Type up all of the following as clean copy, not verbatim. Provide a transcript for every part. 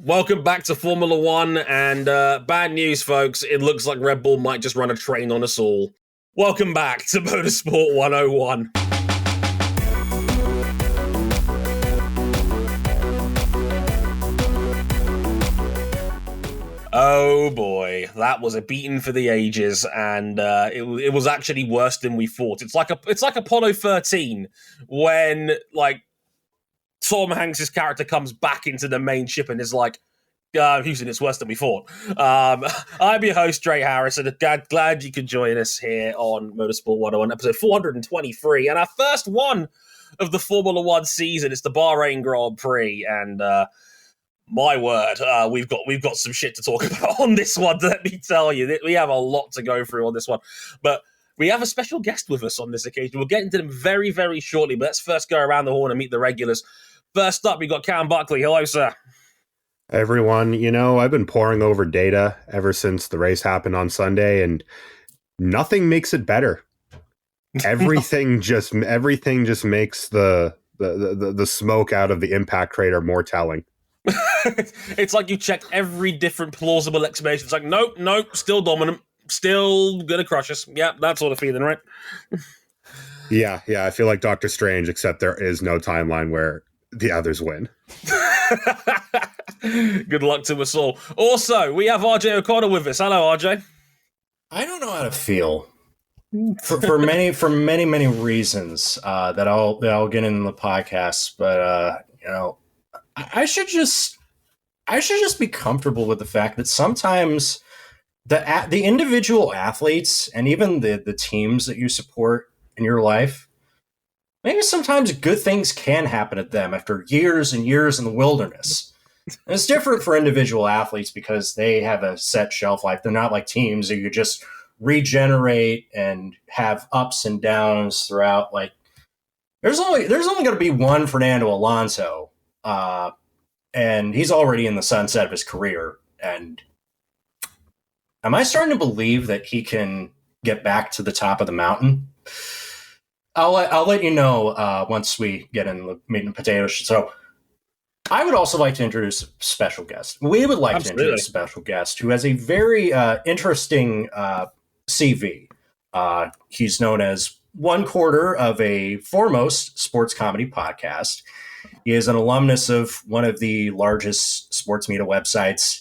Welcome back to Formula One, and bad news, folks. It looks like Red Bull might just run a train on us all. Welcome back to Motorsport 101. Oh boy, that was a beating for the ages, and it was actually worse than we thought. It's like Apollo 13 when Tom Hanks's character comes back into the main ship and is like, Houston, it's worse than we thought. I'm your host, Dre Harrison. Glad you could join us here on Motorsport 101, episode 423, and our first one of the Formula One season. It's the Bahrain Grand Prix, and my word, we've got some shit to talk about on this one. Let me tell you, we have a lot to go through on this one, but we have a special guest with us on this occasion. We'll get into them very, very shortly, but let's first go around the horn and meet the regulars. First up, we got Cam Buckley. Hello, sir. Everyone, I've been poring over data ever since the race happened on Sunday, and nothing makes it better. Everything just makes the smoke out of the impact crater more telling. It's like you checked every different plausible explanation. It's like, nope, still dominant, still gonna crush us. Yeah, that sort of feeling, right? Yeah, I feel like Doctor Strange, except there is no timeline where the others win. Good luck to us all. Also, we have RJ O'Connor with us. Hello, RJ. I don't know how to feel for many reasons that I'll get in the podcast, but I should just be comfortable with the fact that sometimes the individual athletes and even the teams that you support in your life, maybe sometimes good things can happen to them after years and years in the wilderness. And it's different for individual athletes because they have a set shelf life. They're not like teams that you just regenerate and have ups and downs throughout. Like there's only going to be one Fernando Alonso, and he's already in the sunset of his career. And am I starting to believe that he can get back to the top of the mountain? I'll let you know once we get in the meat and potatoes. So I would also like to introduce a special guest. We would like to introduce a special guest who has a very interesting CV. He's known as one quarter of a foremost sports comedy podcast. He is an alumnus of one of the largest sports media websites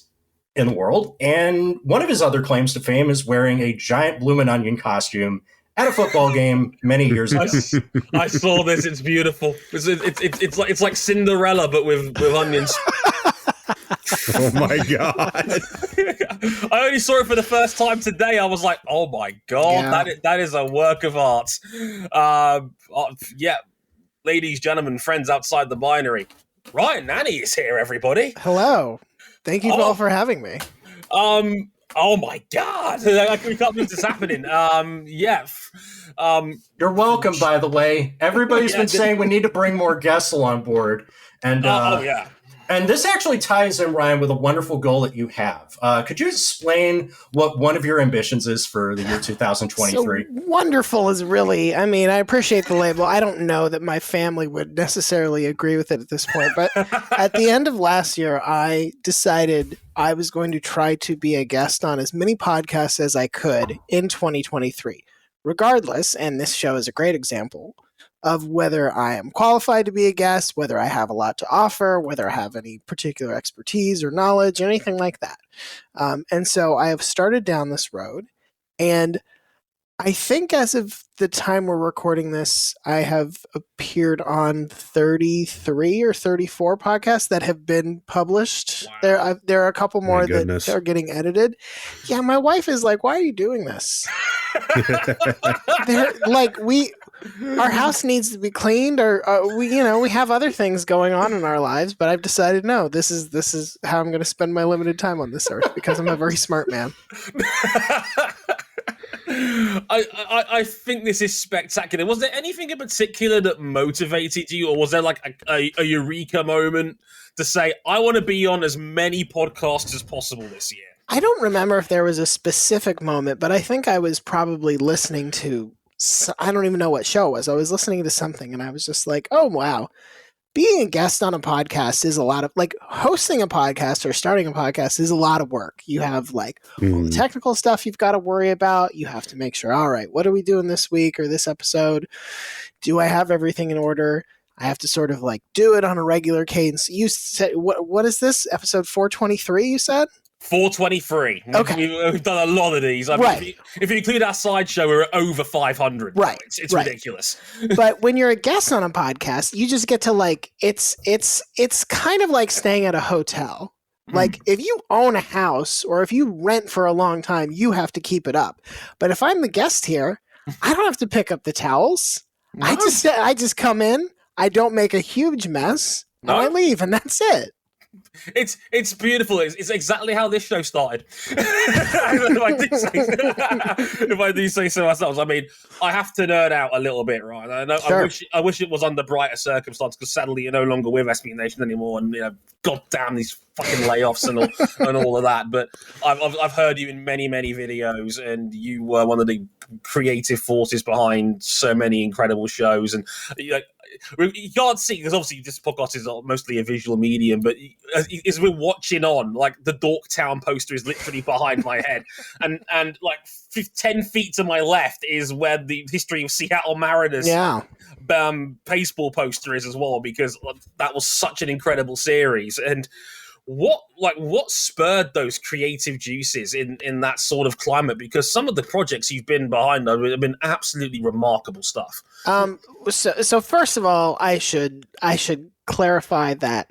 in the world. And one of his other claims to fame is wearing a giant bloomin' onion costume at a football game many years ago. I saw this. It's beautiful. It's like Cinderella, but with onions. Oh my god! I only saw it for the first time today. I was like, oh my god, yeah. That is a work of art. Yeah, ladies, gentlemen, friends outside the binary. Ryan Nanni is here, everybody. Hello. Thank you all for having me. Oh my god! I can't believe this is happening. Yeah. You're welcome, by the way. Everybody's been saying we need to bring more guests on board. And yeah. And this actually ties in, Ryan, with a wonderful goal that you have. Could you explain what one of your ambitions is for the year 2023? So wonderful is really, I mean, I appreciate the label. I don't know that my family would necessarily agree with it at this point, but at the end of last year, I decided I was going to try to be a guest on as many podcasts as I could in 2023. Regardless, and this show is a great example of whether I am qualified to be a guest, whether I have a lot to offer, whether I have any particular expertise or knowledge, anything like that. And so I have started down this road, and I think as of the time we're recording this, I have appeared on 33 or 34 podcasts that have been published. Wow. There are a couple more that are getting edited. Yeah, my wife is like, why are you doing this? Our house needs to be cleaned, or we have other things going on in our lives. But I've decided, no, this is how I'm going to spend my limited time on this earth because I'm a very smart man. I think this is spectacular. Was there anything in particular that motivated you, or was there like a eureka moment to say, I want to be on as many podcasts as possible this year? I don't remember if there was a specific moment, but I think I was probably listening to, I don't even know what show it was. I was listening to something and I was just like, oh, wow, being a guest on a podcast is a lot of like hosting a podcast or starting a podcast is a lot of work. You have like all the technical stuff you've got to worry about. You have to make sure, all right, what are we doing this week or this episode? Do I have everything in order? I have to sort of like do it on a regular cadence. You said, what is this? Episode 423, you said? 423. Okay. We've done a lot of these. I mean, Right. if you include our sideshow, we're at over 500. Right. It's Right. ridiculous. But when you're a guest on a podcast, you just get to like it's kind of like staying at a hotel. Like if you own a house or if you rent for a long time, you have to keep it up. But if I'm the guest here, I don't have to pick up the towels. No. I just come in, I don't make a huge mess, and I leave, and that's it. It's beautiful. It's exactly how this show started. if I do say so myself, I mean, I have to nerd out a little bit, right? I know. Sure. I wish it was under brighter circumstances because sadly you're no longer with SB Nation anymore, and goddamn these fucking layoffs and all of that. But I've heard you in many videos, and you were one of the creative forces behind so many incredible shows, and you can't see because obviously this podcast is mostly a visual medium, but as we're watching on, like the Dorktown poster is literally behind my head, and like 10 feet to my left is where the history of Seattle Mariners baseball poster is as well, because that was such an incredible series. And what spurred those creative juices in that sort of climate? Because some of the projects you've been behind have been absolutely remarkable stuff. So first of all, I should clarify that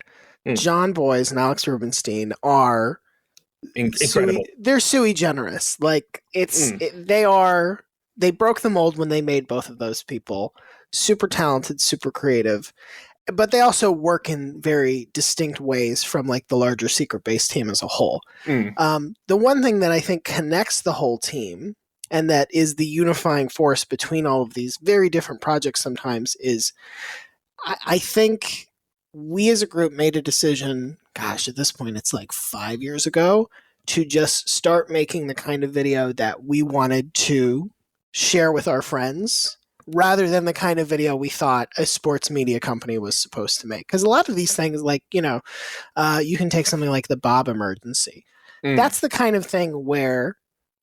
John Boyes and Alex Rubenstein are incredible. They're sui generis. Like they broke the mold when they made both of those people. Super talented, super creative. But they also work in very distinct ways from like the larger Secret Base team as a whole. The one thing that I think connects the whole team and that is the unifying force between all of these very different projects sometimes is I think we as a group made a decision, gosh, at this point it's like 5 years ago, to just start making the kind of video that we wanted to share with our friends, rather than the kind of video we thought a sports media company was supposed to make. Because a lot of these things, like, you can take something like the Bob emergency. That's the kind of thing where,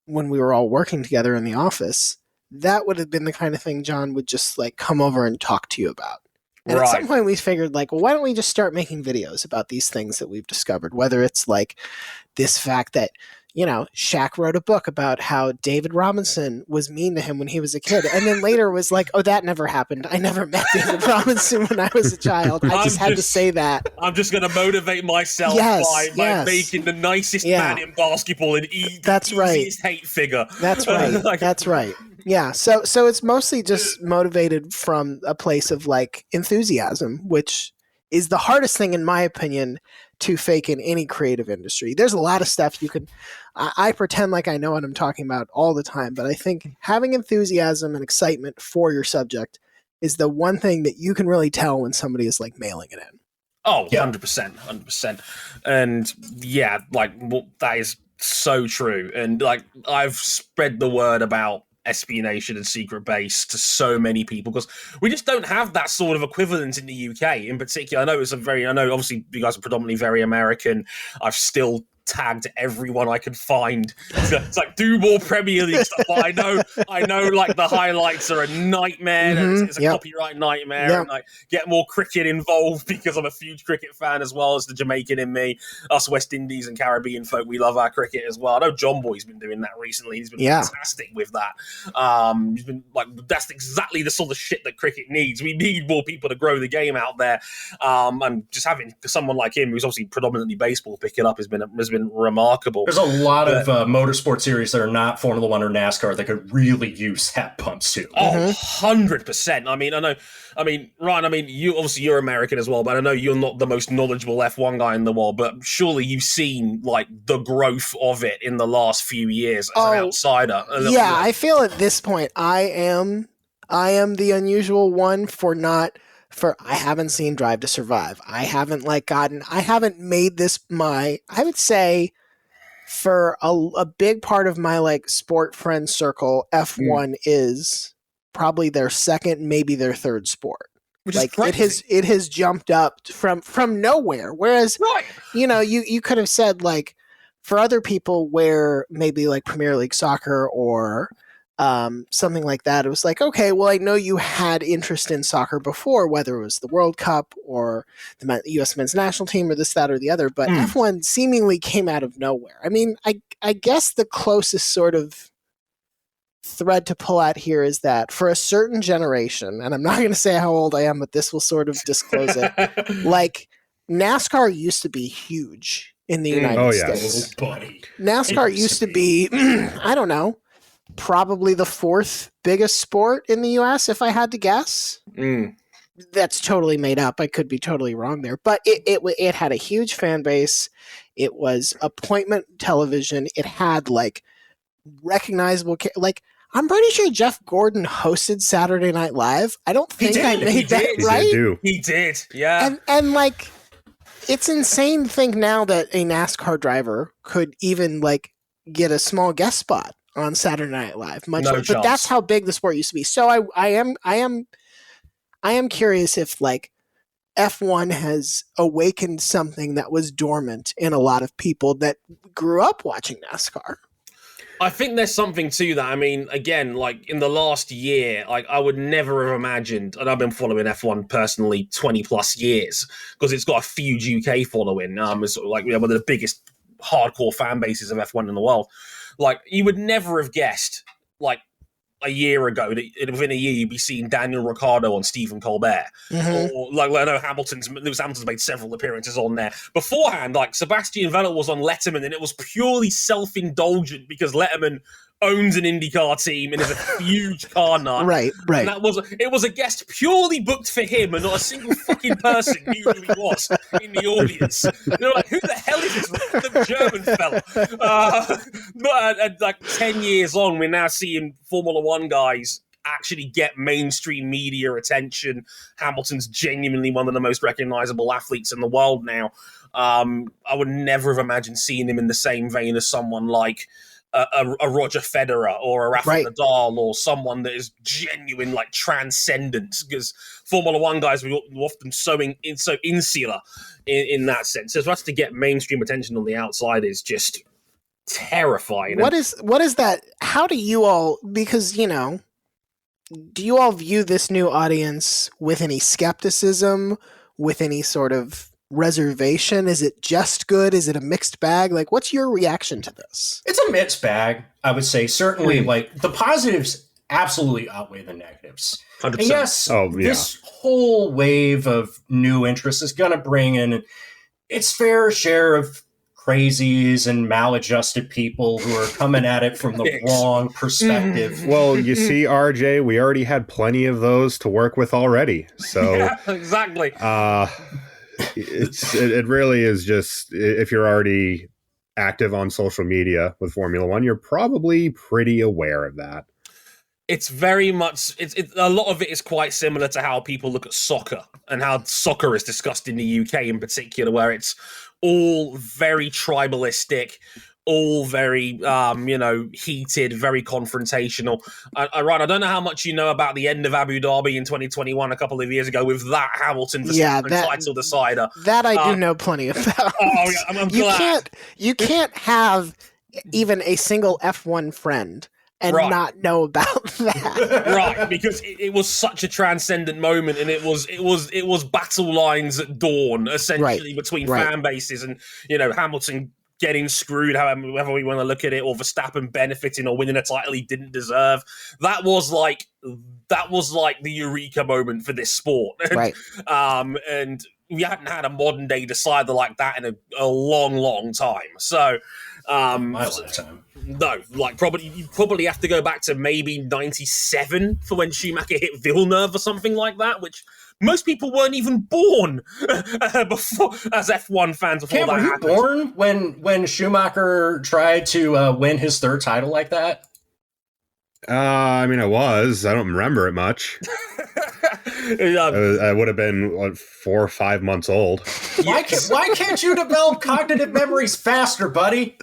when we were all working together in the office, that would have been the kind of thing John would just like come over and talk to you about. And at some point we figured, like, well, why don't we just start making videos about these things that we've discovered? Whether it's like this fact that, Shaq wrote a book about how David Robinson was mean to him when he was a kid. And then later was like, oh, that never happened. I never met David Robinson when I was a child. I just had to say that. I'm just going to motivate myself by making the nicest man in basketball and That's right. easiest hate figure. That's right. That's right. Yeah. So it's mostly just motivated from a place of like enthusiasm, which is the hardest thing, in my opinion, to fake in any creative industry. There's a lot of stuff you can. I pretend like I know what I'm talking about all the time, but I think having enthusiasm and excitement for your subject is the one thing that you can really tell when somebody is like mailing it in. Oh, 100%. And yeah, that is so true. And like, I've spread the word about SB Nation and Secret Base to so many people because we just don't have that sort of equivalent in the UK in particular. I know obviously you guys are predominantly very American. I've still tagged everyone I could find. It's like, do more Premier League stuff. But I know like the highlights are a nightmare. It's a copyright nightmare. And like, get more cricket involved because I'm a huge cricket fan as well as the Jamaican in me. Us West Indies and Caribbean folk, we love our cricket as well. I know John Boy's been doing that recently. He's been fantastic with that. He's been like, that's exactly the sort of shit that cricket needs. We need more people to grow the game out there. And just having someone like him, who's obviously predominantly baseball, pick it up has been remarkable. There's a lot of motorsport series that are not Formula One or NASCAR that could really use hat pumps too. Oh, 100%. I mean, Ryan, you're American as well, but I know you're not the most knowledgeable F1 guy in the world, but surely you've seen like the growth of it in the last few years as an outsider. Yeah, I feel at this point I am the unusual one I haven't seen Drive to Survive. I haven't made this I would say for a big part of my like sport friend circle, F1 is probably their second, maybe their third sport. Which like is it has jumped up from nowhere. Whereas, right. you could have said, like, for other people where maybe like Premier League soccer or something like that, it was like, okay, well, I know you had interest in soccer before, whether it was the World Cup or the U.S. men's national team or this, that, or the other. But F1 seemingly came out of nowhere. I mean, I guess the closest sort of thread to pull out here is that for a certain generation, and I'm not going to say how old I am, but this will sort of disclose it. Like, NASCAR used to be huge in the United States. Oh, buddy. NASCAR used to be, I don't know, probably the fourth biggest sport in the U.S., if I had to guess. That's totally made up. I could be totally wrong there. But it had a huge fan base. It was appointment television. It had, like, recognizable, like, I'm pretty sure Jeff Gordon hosted Saturday Night Live. I don't think I made that right. He did, yeah. And like, it's insane to think now that a NASCAR driver could even, like, get a small guest spot on Saturday Night Live. But that's how big the sport used to be. So I am curious if, like, F1 has awakened something that was dormant in a lot of people that grew up watching NASCAR. I think there's something to that. I mean, again, like, in the last year, like, I would never have imagined, and I've been following F1 personally 20 plus years, because it's got a huge UK following. It's like, one of the biggest hardcore fan bases of F1 in the world. Like, you would never have guessed, like, a year ago that within a year you'd be seeing Daniel Ricciardo on Stephen Colbert. Or, like, I know Lewis Hamilton's made several appearances on there. Beforehand, like, Sebastian Vettel was on Letterman, and it was purely self-indulgent because Letterman owns an IndyCar team and is a huge car nut. Right. And it was a guest purely booked for him, and not a single fucking person knew who he was in the audience. They're like, who the hell is this random German fella? And like 10 years on, we're now seeing Formula One guys actually get mainstream media attention. Hamilton's genuinely one of the most recognizable athletes in the world now. I would never have imagined seeing him in the same vein as someone like a Roger Federer or a Rafa Nadal, or someone that is genuine, like, transcendent, because Formula One guys were often so insular in that sense. So for us to get mainstream attention on the outside is just terrifying. What is that? How do you all, because, do you all view this new audience with any skepticism, with any sort of reservation? Is it just good? Is it a mixed bag? Like, what's your reaction to this? It's a mixed bag, I would say. Certainly, like, the positives absolutely outweigh the negatives. 100%. And yes, this whole wave of new interest is going to bring in its fair share of crazies and maladjusted people who are coming at it from the wrong perspective. Well, you see, RJ, we already had plenty of those to work with already. So yeah, exactly. It really is just, if you're already active on social media with Formula One, you're probably pretty aware of that. It's very much, a lot of it is quite similar to how people look at soccer and how soccer is discussed in the UK in particular, where it's all very tribalistic, all very, heated, very confrontational. Ryan, I don't know how much you know about the end of Abu Dhabi in 2021 a couple of years ago with that Hamilton title decider. That I do know plenty about. Oh, yeah, I'm glad. You can't have even a single F1 friend and not know about that. Right, because it was such a transcendent moment, and it was battle lines at dawn, essentially, between fan bases, and, Hamilton getting screwed, however we want to look at it, or Verstappen benefiting or winning a title he didn't deserve. That was like the eureka moment for this sport. Right. And we hadn't had a modern day decider like that in a long, long time. So, my lifetime. No, like, you probably have to go back to maybe 97 for when Schumacher hit Villeneuve or something like that, which most people weren't even born before as F1 fans before that happened. Were you born when Schumacher tried to win his third title like that? I mean, I don't remember it much. I would have been, 4 or 5 months old. Why can't you develop cognitive memories faster, buddy?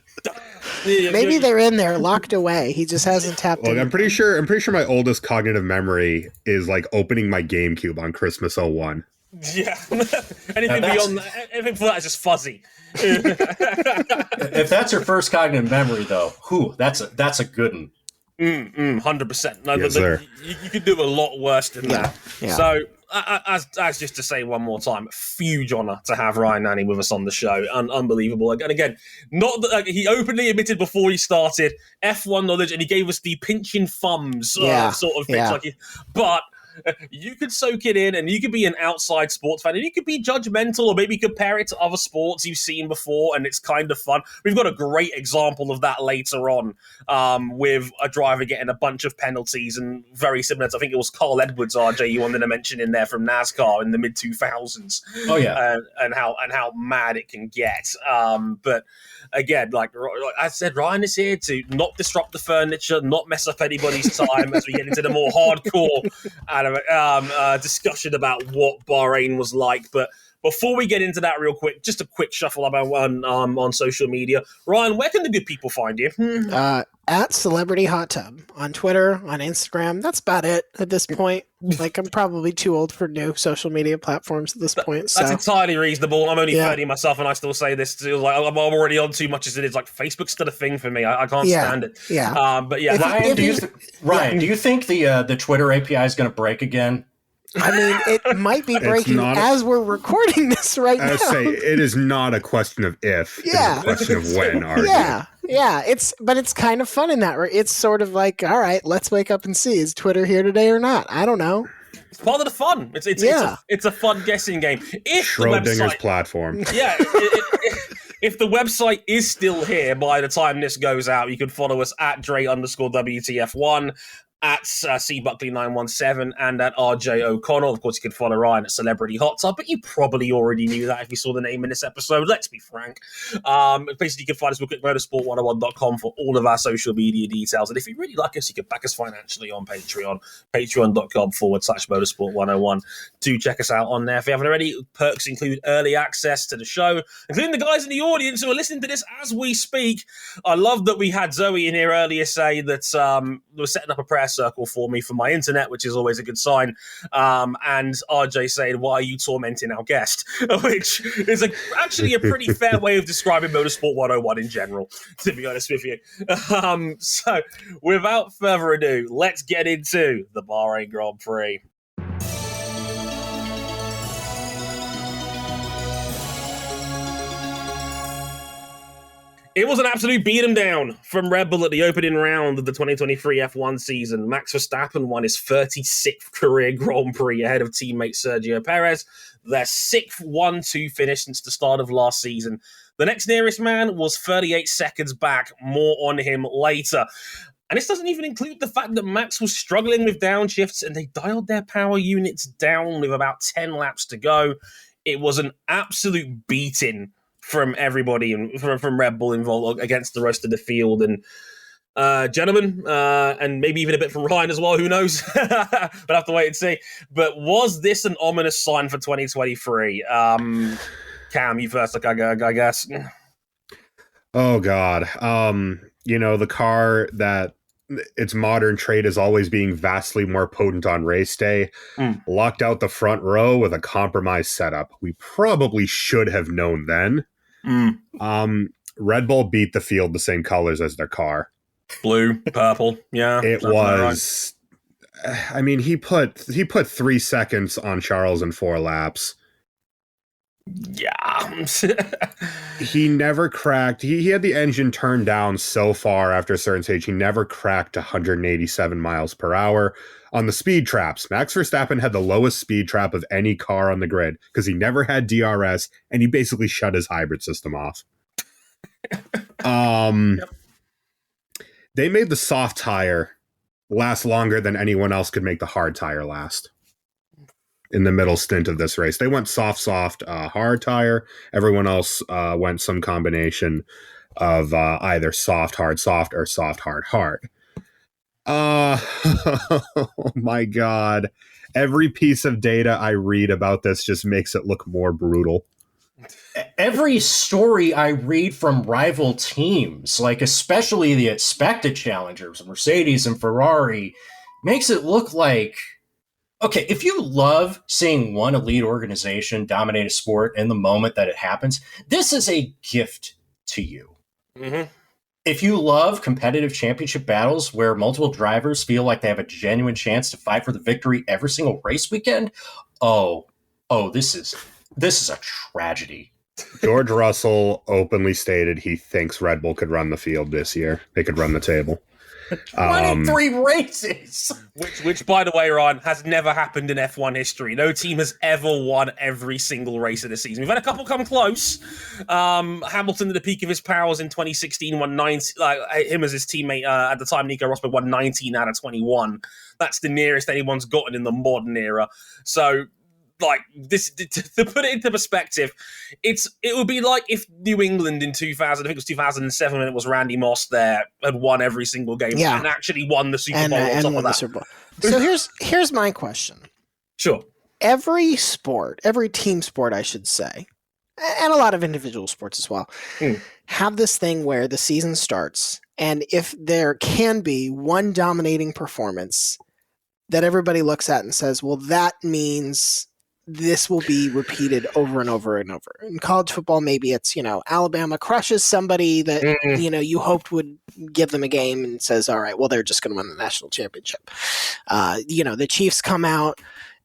Maybe they're in there locked away. He just hasn't tapped in. I'm pretty sure my oldest cognitive memory is like opening my GameCube on Christmas '01. Yeah. Anything beyond that, anything for that is just fuzzy. If that's your first cognitive memory, though, that's a good one. 100%. No, yes, sir. You could do a lot worse than that. Yeah. So, as just to say one more time, huge honor to have Ryan Nanni with us on the show. Unbelievable. And again, not that he openly admitted before he started F1 knowledge, and he gave us the pinching thumbs sort of thing. Yeah. But you could soak it in, and you could be an outside sports fan, and you could be judgmental, or maybe compare it to other sports you've seen before, and it's kind of fun. We've got a great example of that later on, with a driver getting a bunch of penalties, and very similar to, I think it was Carl Edwards, RJ, you wanted to mention in there from NASCAR in the mid 2000s. Oh yeah, and how mad it can get. But again, like I said, Ryan is here to not disrupt the furniture, not mess up anybody's time as we get into the more hardcore discussion about what Bahrain was like. But before we get into that real quick, just a quick shuffle about on social media. Ryan, where can the good people find you? At Celebrity Hot Tub on Twitter, on Instagram. That's about it at this point. Like, I'm probably too old for new social media platforms at this point. So. That's entirely reasonable. I'm only 30 myself, and I still say this too. Like, I'm already on too much as it is. Like, Facebook's still a thing for me. I can't stand it. Yeah. But yeah, Ryan, do you think the Twitter API is going to break again? I mean, it might be breaking as we're recording this right now. I say it is not a question of if. Yeah. It's a question of when. Yeah. It's kind of fun in that. It's sort of like, all right, let's wake up and see, is Twitter here today or not? I don't know. It's part of the fun. It's a fun guessing game. If Schrodinger's platform. Yeah. If the website is still here by the time this goes out, you can follow us at Dre_WTF1. At cbuckley917 and at RJ O'Connell. Of course, you can follow Ryan at Celebrity Hot Tub, but you probably already knew that if you saw the name in this episode. Let's be frank. Basically, you can find us at motorsport101.com for all of our social media details. And if you really like us, you can back us financially on Patreon, patreon.com/motorsport101. Do check us out on there. If you haven't already, perks include early access to the show, including the guys in the audience who are listening to this as we speak. I love that we had Zoe in here earlier say that we're setting up a prayer circle for me for my internet, which is always a good sign. And RJ saying, "Why are you tormenting our guest?" Which is actually a pretty fair way of describing Motorsport 101 in general, to be honest with you. So without further ado, let's get into the Bahrain Grand Prix. It was an absolute beat 'em down from Red Bull at the opening round of the 2023 F1 season. Max Verstappen won his 36th career Grand Prix ahead of teammate Sergio Perez, their 6th 1-2 finish since the start of last season. The next nearest man was 38 seconds back, more on him later. And this doesn't even include the fact that Max was struggling with downshifts and they dialed their power units down with about 10 laps to go. It was an absolute beating from everybody and from Red Bull involved against the rest of the field. And gentlemen, and maybe even a bit from Ryan as well, who knows? But I have to wait and see. But was this an ominous sign for 2023? Cam, you first, I guess. Oh, God. The car that its modern trait is always being vastly more potent on race day, locked out the front row with a compromised setup. We probably should have known then. Red Bull beat the field the same colors as their car. Blue, purple, yeah. It was. Right. I mean, he put 3 seconds on Charles in 4 laps. Yeah. He never cracked. He had the engine turned down so far after a certain stage. He never cracked 187 miles per hour on the speed traps. Max Verstappen had the lowest speed trap of any car on the grid because he never had DRS and he basically shut his hybrid system off. Yep. They made the soft tire last longer than anyone else could make the hard tire last. In the middle stint of this race, they went soft, hard tire. Everyone else went some combination of either soft, hard, or soft, hard. Oh my God. Every piece of data I read about this just makes it look more brutal. Every story I read from rival teams, like especially the expected challengers, Mercedes and Ferrari, makes it look like, okay, if you love seeing one elite organization dominate a sport in the moment that it happens, this is a gift to you. Mm-hmm. If you love competitive championship battles where multiple drivers feel like they have a genuine chance to fight for the victory every single race weekend, this is a tragedy. George Russell openly stated he thinks Red Bull could run the field this year. They could run the table. 23 races! Which, by the way, Ryan, has never happened in F1 history. No team has ever won every single race of the season. We've had a couple come close. Hamilton, at the peak of his powers in 2016, won 19. Him as his teammate at the time, Nico Rosberg, won 19 out of 21. That's the nearest anyone's gotten in the modern era. So, like, this, to put it into perspective, it would be like if New England in 2000, I think it was 2007 when it was Randy Moss there, had won every single game and actually won the Super Bowl on top of that. Super Bowl. So here's my question. Sure. Every sport, every team sport, I should say, and a lot of individual sports as well, have this thing where the season starts, and if there can be one dominating performance that everybody looks at and says, well, that means this will be repeated over and over and over. In college football, maybe it's, Alabama crushes somebody that, you hoped would give them a game and says, all right, well, they're just going to win the national championship. The Chiefs come out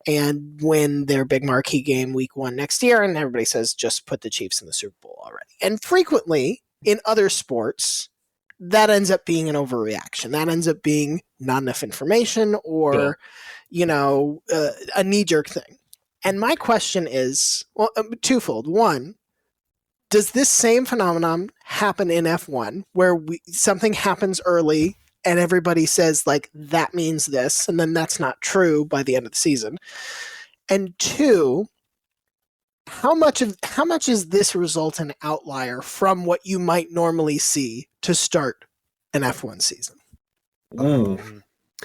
and win their big marquee game week 1 next year, and everybody says, just put the Chiefs in the Super Bowl already. And frequently, in other sports, that ends up being an overreaction. That ends up being not enough information or, a knee-jerk thing. And my question is, twofold. One, does this same phenomenon happen in F1 where something happens early and everybody says, like, that means this, and then that's not true by the end of the season? And two, how much is this result an outlier from what you might normally see to start an F1 season?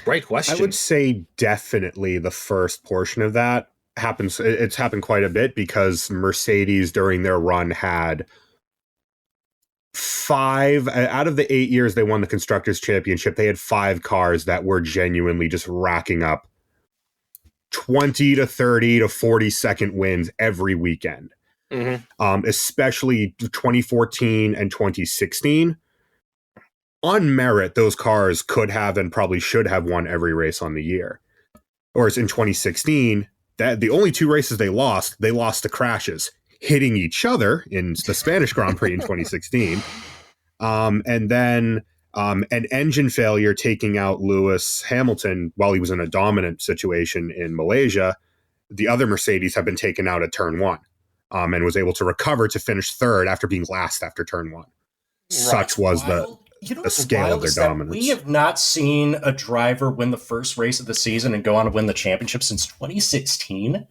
Great question. I would say definitely the first portion of that happens. It's happened quite a bit because Mercedes during their run had 5 out of the 8 years they won the Constructors' Championship. They had 5 cars that were genuinely just racking up 20 to 30 to 40 second wins every weekend. Especially 2014 and 2016. On merit, those cars could have and probably should have won every race on the year. Whereas in 2016, that the only 2 races they lost to crashes, hitting each other in the Spanish Grand Prix in 2016, and then an engine failure taking out Lewis Hamilton while he was in a dominant situation in Malaysia. The other Mercedes have been taken out at turn 1, and was able to recover to finish 3rd after being last after turn 1. Right. Such was the scale of their dominance. We have not seen a driver win the first race of the season and go on to win the championship since 2016.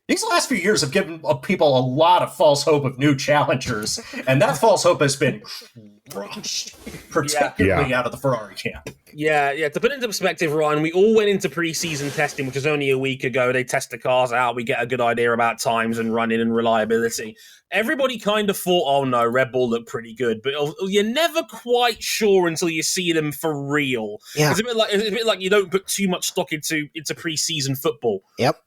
These last few years have given people a lot of false hope of new challengers, and that false hope has been crushed, particularly out of the Ferrari camp. Yeah. To put it into perspective, Ryan, we all went into preseason testing, which was only a week ago. They test the cars out. We get a good idea about times and running and reliability. Everybody kind of thought, oh no, Red Bull looked pretty good, but you're never quite sure until you see them for real. Yeah. It's a bit like you don't put too much stock into preseason football. Yep.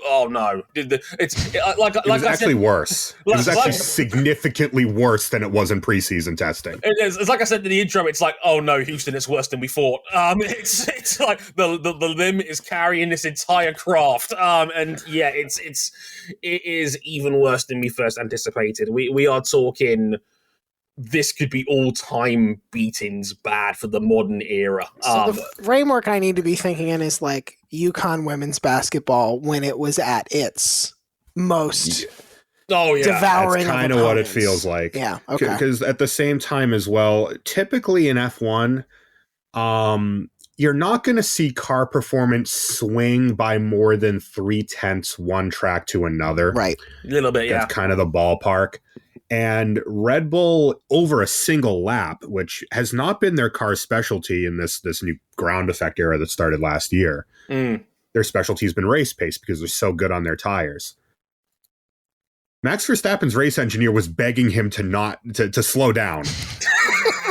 Oh no! It's like it was I actually said, worse. It was actually significantly worse than it was in preseason testing. It's like I said in the intro. It's like, oh no, Houston, it's worse than we thought. It's like the limb is carrying this entire craft. It is even worse than we first anticipated. We are talking. This could be all-time beatings bad for the modern era. So the framework I need to be thinking in is like UConn women's basketball when it was at its most devouring. That's kind of what it feels like. Yeah, okay. Because at the same time as well, typically in F1, you're not going to see car performance swing by more than 0.3 one track to another. Right. A little bit, That's kind of the ballpark. And Red Bull, over a single lap, which has not been their car's specialty in this new ground effect era that started last year. Their specialty has been race pace because they're so good on their tires. Max Verstappen's race engineer was begging him to slow down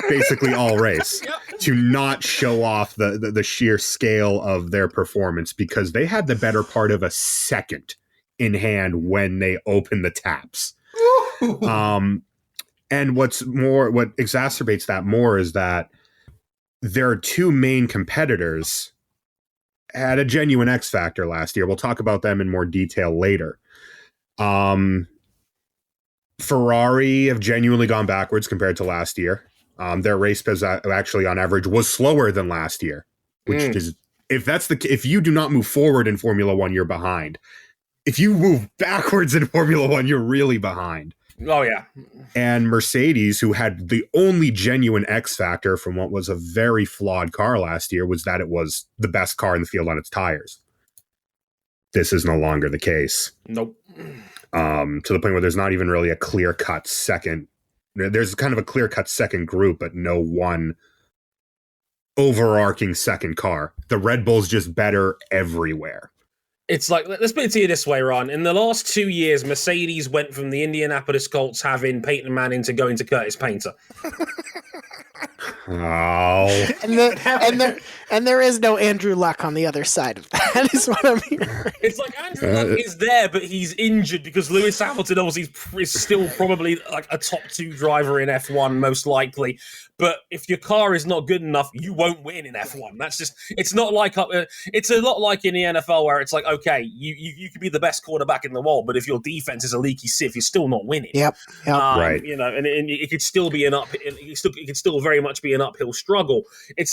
basically all race, to not show off the sheer scale of their performance, because they had the better part of a second in hand when they opened the taps. And what exacerbates that more is that their two main competitors had a genuine X factor last year. We'll talk about them in more detail later. Ferrari have genuinely gone backwards compared to last year. Their race pace actually on average was slower than last year, which is, if you do not move forward in Formula One, you're behind. If you move backwards in Formula One, you're really behind. Oh, yeah. And Mercedes, who had the only genuine X factor from what was a very flawed car last year, was that it was the best car in the field on its tires. This is no longer the case. Nope. To the point where there's not even really a clear-cut second. There's kind of a clear-cut second group, but no one overarching second car. The Red Bull's just better everywhere. It's like, let's put it to you this way, Ron. In the last 2 years, Mercedes went from the Indianapolis Colts having Peyton Manning to going to Curtis Painter. Oh. And there is no Andrew Luck on the other side of that, is what I'm hearing. It's like Andrew Luck is there, but he's injured because Lewis Hamilton obviously is still probably like a top 2 driver in F1, most likely. But if your car is not good enough, you won't win in F1. That's just, it's not like, it's a lot like in the NFL where it's like, okay, you could be the best quarterback in the world, but if your defense is a leaky sieve, you're still not winning. Yep. Right. You know, and it could still be it could still very much be an uphill struggle. It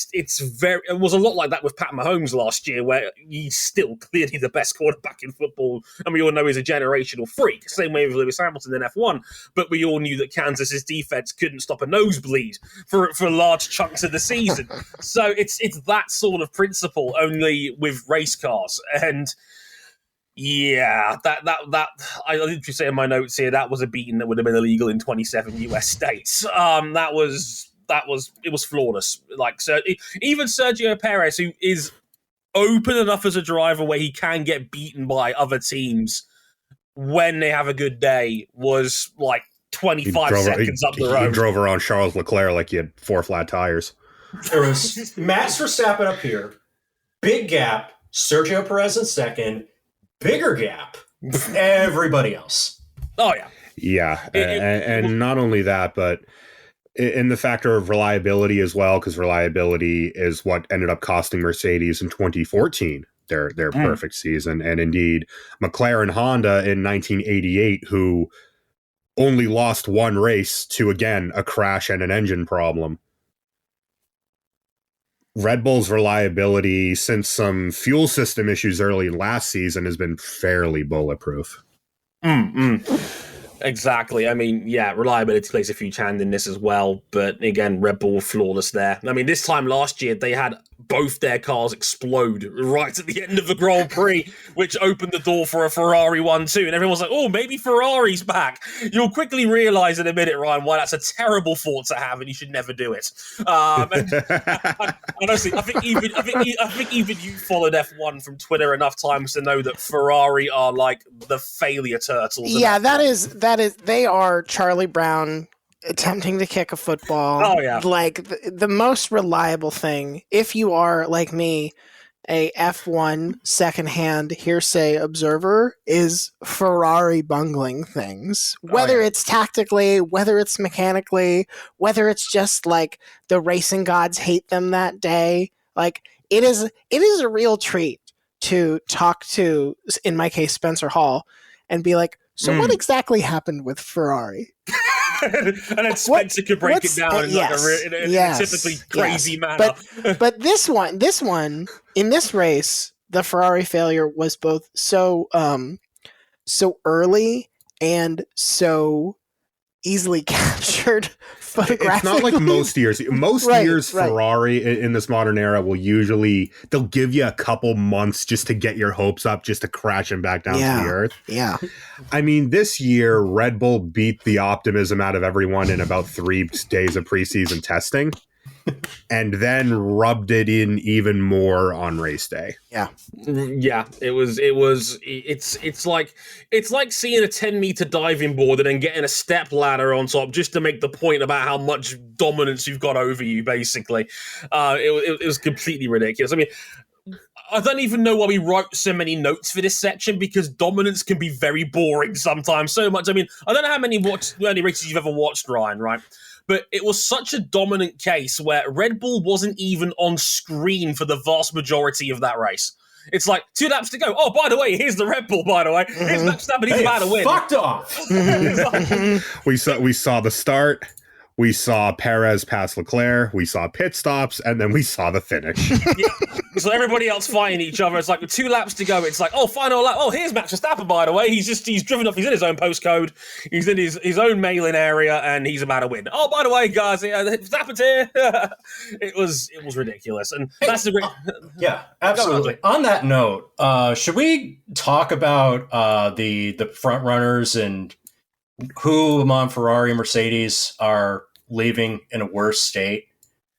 was a lot like that with Pat Mahomes last year, where he's still clearly the best quarterback in football, and we all know he's a generational freak. Same way with Lewis Hamilton in F1, but we all knew that Kansas's defense couldn't stop a nosebleed for large chunks of the season. So it's that sort of principle, only with race cars. And yeah, that I literally say in my notes here, that was a beating that would have been illegal in 27 US states. It was flawless. Like, so even Sergio Perez, who is open enough as a driver where he can get beaten by other teams when they have a good day, was like 25 seconds up the road. He drove around Charles Leclerc like he had 4 flat tires. There was Max Verstappen up here, big gap, Sergio Perez in second, bigger gap, everybody else. Oh, yeah. Yeah, and not only that, but in the factor of reliability as well, because reliability is what ended up costing Mercedes in 2014 their perfect season, and indeed McLaren Honda in 1988, who only lost one race to, again, a crash and an engine problem. Red Bull's reliability, since some fuel system issues early last season, has been fairly bulletproof. Exactly. I mean, yeah, reliability plays a huge hand in this as well. But again, Red Bull were flawless there. I mean, this time last year, they had both their cars explode right at the end of the Grand Prix, which opened the door for a Ferrari 1-2. And everyone was like, oh, maybe Ferrari's back. You'll quickly realize in a minute, Ryan, why that's a terrible thought to have and you should never do it. Honestly, I think even you followed F1 from Twitter enough times to know that Ferrari are like the failure turtles. Yeah, that is, they are Charlie Brown attempting to kick a football. Oh, yeah. Like the most reliable thing, if you are like me, a F1 secondhand hearsay observer, is Ferrari bungling things. Whether it's tactically, whether it's mechanically, whether it's just like the racing gods hate them that day. Like it is a real treat to talk to, in my case, Spencer Hall, and be like, so what exactly happened with Ferrari? And then Spencer could break it down in a typically crazy manner. But this one in this race, the Ferrari failure was both so early and so easily captured photographically. It's not like most years. Most years, Ferrari in this modern era they'll give you a couple months just to get your hopes up, just to crash them back down to the earth. Yeah. I mean, this year, Red Bull beat the optimism out of everyone in about 3 days of preseason testing. And then rubbed it in even more on race day. Yeah, it's like seeing a 10-meter diving board and then getting a step ladder on top just to make the point about how much dominance you've got over you. Basically, it was completely ridiculous. I mean, I don't even know why we wrote so many notes for this section, because dominance can be very boring sometimes. So much. I mean, I don't know how many races you've ever watched, Ryan, right? But it was such a dominant case where Red Bull wasn't even on screen for the vast majority of that race. It's like 2 laps to go. Oh, by the way, here's the Red Bull, by the way. Here's Max Verstappen, he's about to win. Fucked off. We saw the start. We saw Perez pass Leclerc. We saw pit stops, and then we saw the finish. Yeah. So everybody else fighting each other. It's like with 2 laps to go. It's like, oh, final lap. Oh, here's Max Verstappen, by the way. He's driven up. He's in his own postcode. He's in his own mail-in area, and he's about to win. Oh, by the way, guys, Verstappen's here. It was ridiculous, and that's the great. Yeah, absolutely. On that note, should we talk about the front runners and who among Ferrari and Mercedes are leaving in a worse state?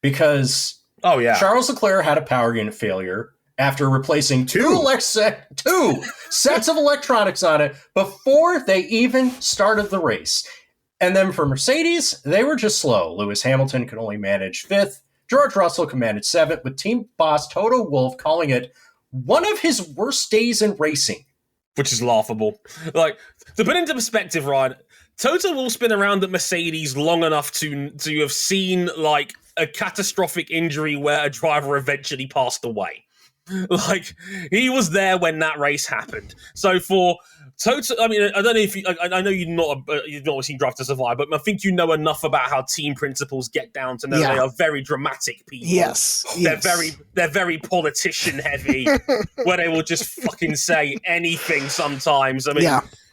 Because Charles Leclerc had a power unit failure after replacing two sets of electronics on it before they even started the race. And then for Mercedes, they were just slow. Lewis Hamilton could only manage 5th. George Russell could manage 7th, with team boss Toto Wolff calling it one of his worst days in racing. Which is laughable. Like, to put into perspective, Ryan, Toto Wolff's been around at Mercedes long enough to have seen, like, a catastrophic injury where a driver eventually passed away. Like, he was there when that race happened. So for Toto, I mean, I don't know if you, I know you've not seen Drive to Survive, but I think you know enough about how team principals get down to know they are very dramatic people. Yes. They're very politician heavy, where they will just fucking say anything sometimes. I mean,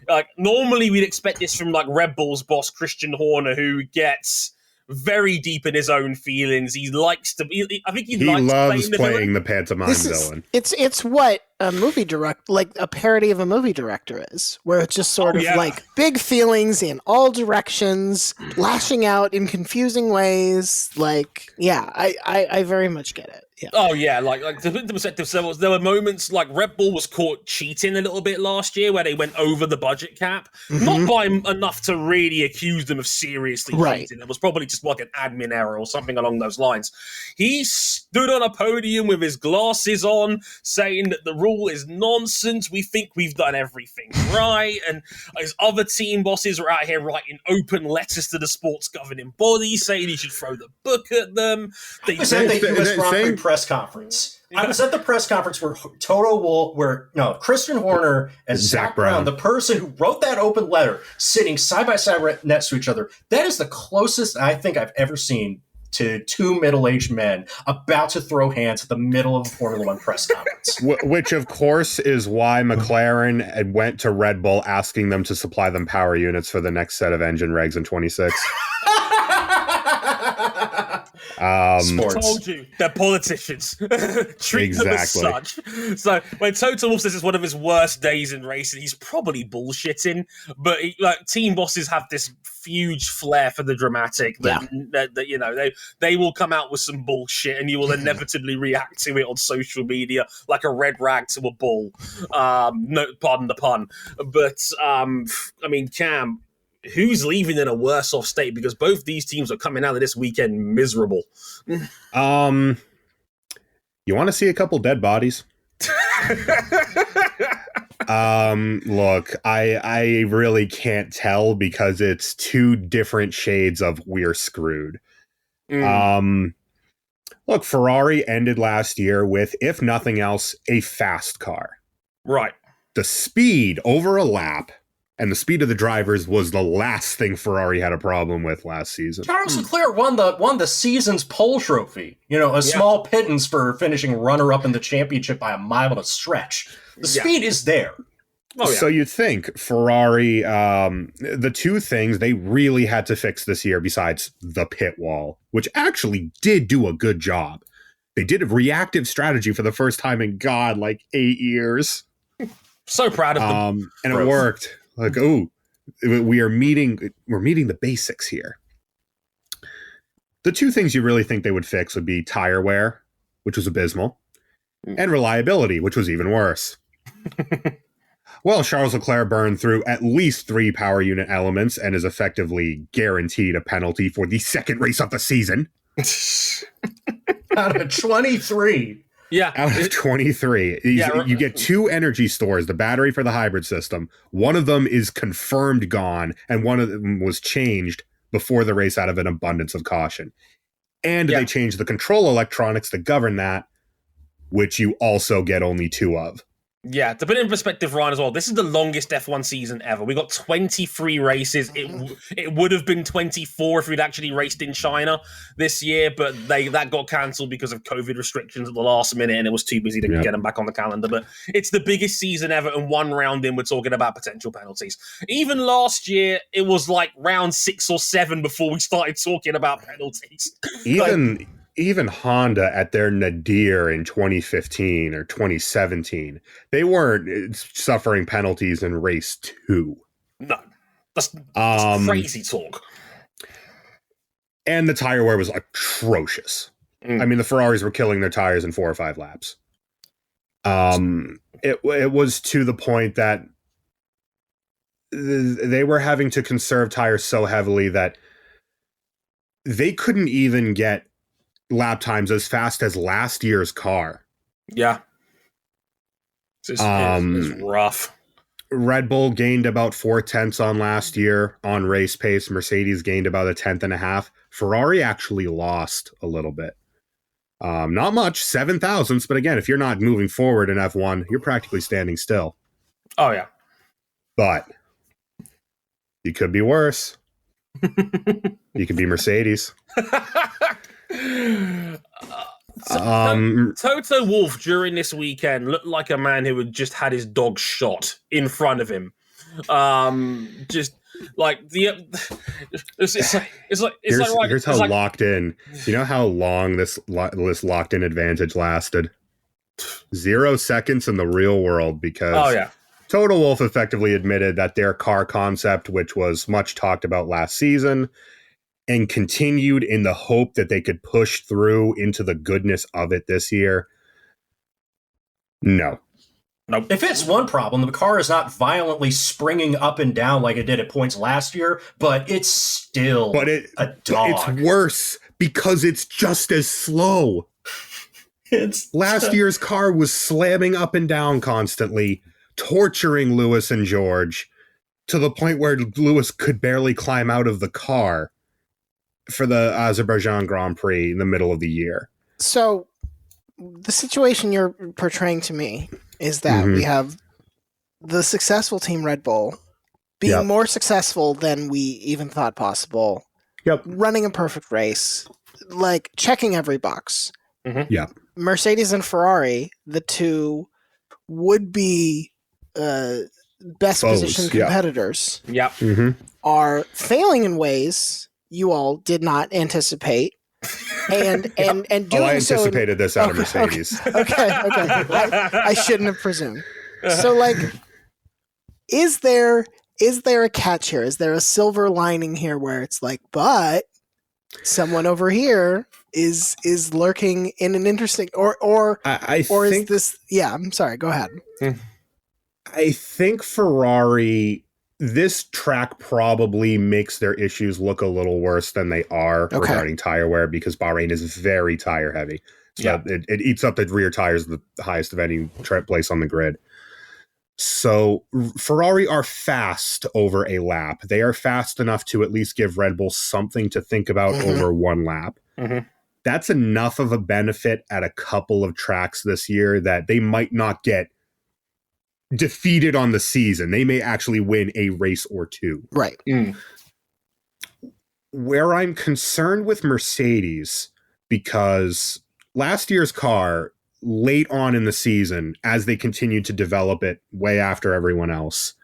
like, normally we'd expect this from, like, Red Bull's boss, Christian Horner, who gets very deep in his own feelings. He likes to be, I think he loves playing the pantomime villain. It's what a movie like a parody of a movie director is, where it's just sort of like big feelings in all directions, lashing out in confusing ways. Like, I very much get it. Yeah. Oh yeah, like to put into perspective, there were moments like Red Bull was caught cheating a little bit last year, where they went over the budget cap, not by enough to really accuse them of seriously cheating. It was probably just like an admin error or something along those lines. He stood on a podium with his glasses on, saying that the rule is nonsense. We think we've done everything right, and his other team bosses were out here writing open letters to the sports governing body, saying he should throw the book at them. The US Grand Prix press conference. I was at the press conference where Christian Horner and Zach Brown, the person who wrote that open letter, sitting side by side right next to each other. That is the closest I think I've ever seen to 2 middle-aged men about to throw hands at the middle of a Formula One press conference. Which, of course, is why McLaren went to Red Bull asking them to supply them power units for the next set of engine regs in 26. Sports. Told you, they're politicians. Treat them as such. So when Toto Wolff says it's one of his worst days in racing, he's probably bullshitting. But team bosses have this huge flair for the dramatic that they will come out with some bullshit, and you will inevitably react to it on social media like a red rag to a bull. No, pardon the pun. But I mean, Cam, who's leaving in a worse off state? Because both these teams are coming out of this weekend miserable. You want to see a couple dead bodies? Look, I really can't tell, because it's 2 different shades of we're screwed. Look, Ferrari ended last year with, if nothing else, a fast car. Right. The speed over a lap and the speed of the drivers was the last thing Ferrari had a problem with last season. Charles Leclerc won the season's pole trophy. Small pittance for finishing runner-up in the championship by a mile and a stretch. The speed is there. Oh, yeah. So you'd think Ferrari, the two things they really had to fix this year, besides the pit wall, which actually did do a good job. They did a reactive strategy for the first time in like 8 years. So proud of them. And it worked. Like, we're meeting the basics here. The two things you really think they would fix would be tire wear, which was abysmal, and reliability, which was even worse. Well, Charles Leclerc burned through at least 3 power unit elements and is effectively guaranteed a penalty for the second race of the season. Out of 23. Yeah. Out of 23. You get 2 energy stores, the battery for the hybrid system. One of them is confirmed gone, and one of them was changed before the race out of an abundance of caution. And they changed the control electronics to govern that, which you also get only 2 of. Yeah, to put it in perspective, Ryan, as well, this is the longest F1 season ever. We got 23 races. It would have been 24 if we'd actually raced in China this year, but that got cancelled because of COVID restrictions at the last minute, and it was too busy to get them back on the calendar. But it's the biggest season ever, and 1 round in, we're talking about potential penalties. Even last year, it was like round 6 or 7 before we started talking about penalties. Even Honda at their nadir in 2015 or 2017, they weren't suffering penalties in race 2. No, that's crazy talk. And the tire wear was atrocious. I mean, the Ferraris were killing their tires in 4 or 5 laps. It was to the point that they were having to conserve tires so heavily that they couldn't even get lap times as fast as last year's car. Yeah. It's rough. Red Bull gained about 0.4 on last year on race pace. Mercedes gained about 1.5. Ferrari actually lost a little bit. Not much, 7 thousandths, but again, if you're not moving forward in F1, you're practically standing still. Oh, yeah. But you could be worse. You could be Mercedes. Toto Wolff during this weekend looked like a man who had just had his dog shot in front of him. Just like it's like here's how locked in. You know how long this locked in advantage lasted? 0 seconds in the real world, because Toto Wolff effectively admitted that their car concept, which was much talked about last season, and continued in the hope that they could push through into the goodness of it this year. No. Nope. If it's one problem, the car is not violently springing up and down like it did at points last year, but it's still a dog. It's worse because it's just as slow. Last year's car was slamming up and down constantly, torturing Lewis and George to the point where Lewis could barely climb out of the car for the Azerbaijan Grand Prix in the middle of the year. So the situation you're portraying to me is that we have the successful team Red Bull being more successful than we even thought possible. Running a perfect race, like checking every box. Mercedes and Ferrari, the two would be best positioned competitors, are failing in ways you all did not anticipate, and doing I anticipated this out of Mercedes. Okay. I shouldn't have presumed. So, like, is there a catch here? Is there a silver lining here where it's like, but someone over here is lurking in an interesting or think, is this? Yeah, I'm sorry. Go ahead. I think Ferrari, this track probably makes their issues look a little worse than they are regarding tire wear, because Bahrain is very tire heavy. So it eats up the rear tires the highest of any place on the grid. So Ferrari are fast over a lap. They are fast enough to at least give Red Bull something to think about over 1 lap. That's enough of a benefit at a couple of tracks this year that they might not get defeated on the season. They may actually win a race or 2. Right. Where I'm concerned with Mercedes, because last year's car, late on in the season, as they continued to develop it way after everyone else,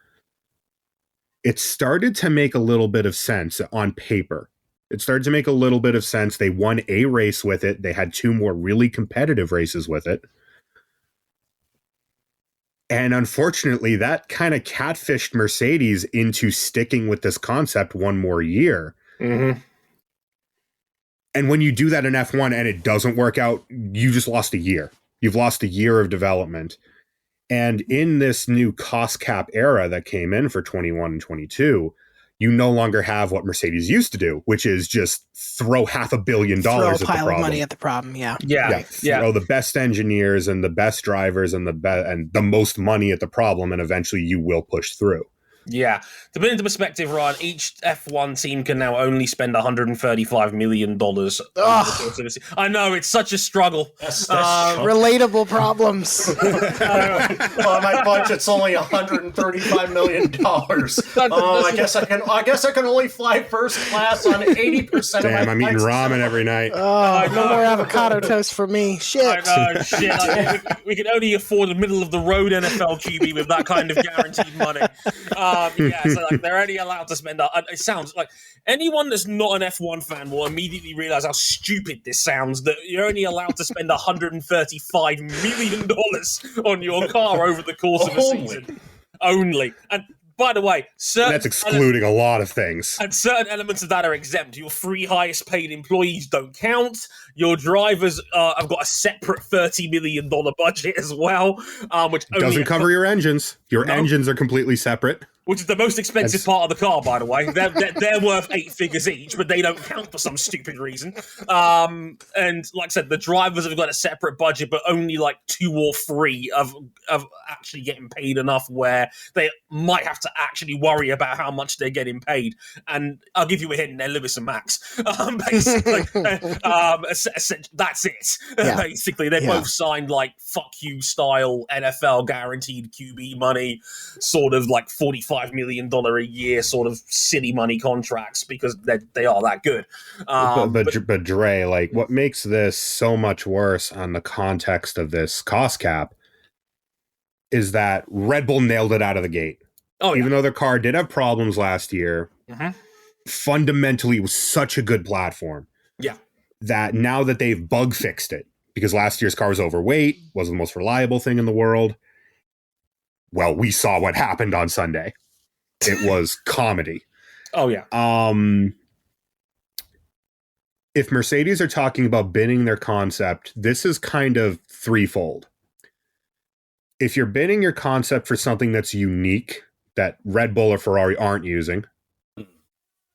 it started to make a little bit of sense on paper. It started to make a little bit of sense. They won a race with it. They had 2 more really competitive races with it. And unfortunately, that kind of catfished Mercedes into sticking with this concept 1 more year. Mm-hmm. And when you do that in F1 and it doesn't work out, you just lost a year. You've lost a year of development. And in this new cost cap era that came in for 21 and 22, you no longer have what Mercedes used to do, which is just throw $500 million at the problem. Throw a pile of money at the problem, yeah. Throw the best engineers and the best drivers and the most money at the problem, and eventually you will push through. Yeah. To put into perspective, Ryan, each F1 team can now only spend $135 million. I know, it's such a struggle. That's relatable problems. Well, my budget's only $135 million. I guess I can only fly first class on 80% Damn, of my I'm eating flights. ramen every night. Oh, no more avocado toast for me. Shit. I know, shit. We can only afford a middle-of-the-road NFL QB with that kind of guaranteed money. So like they're only allowed to spend. It sounds like anyone that's not an F1 fan will immediately realize how stupid this sounds. That you're only allowed to spend $135 million on your car over the course of a season. Only. And by the way, that's excluding a lot of things. And certain elements of that are exempt. Your 3 highest paid employees don't count. Your drivers have got a separate $30 million budget as well, which doesn't cover your engines. Your engines are completely separate. Which is the most expensive part of the car, by the way. They're worth 8 figures each, but they don't count for some stupid reason. And like I said, the drivers have got a separate budget, but only like 2 or 3 of actually getting paid enough where they might have to actually worry about how much they're getting paid. And I'll give you a hint, they're Lewis and Max. Basically, that's it. Yeah. Basically, they both signed like fuck you style NFL guaranteed QB money, sort of like $45 million a year sort of silly money contracts because they are that good. But Dre, like what makes this so much worse on the context of this cost cap is that Red Bull nailed it out of the gate. Even though their car did have problems last year, fundamentally it was such a good platform. Yeah. That now that they've bug fixed it, because last year's car was overweight, wasn't the most reliable thing in the world. Well, we saw what happened on Sunday. It was comedy. Oh, yeah. If Mercedes are talking about binning their concept, this is kind of threefold. If you're binning your concept for something that's unique, that Red Bull or Ferrari aren't using,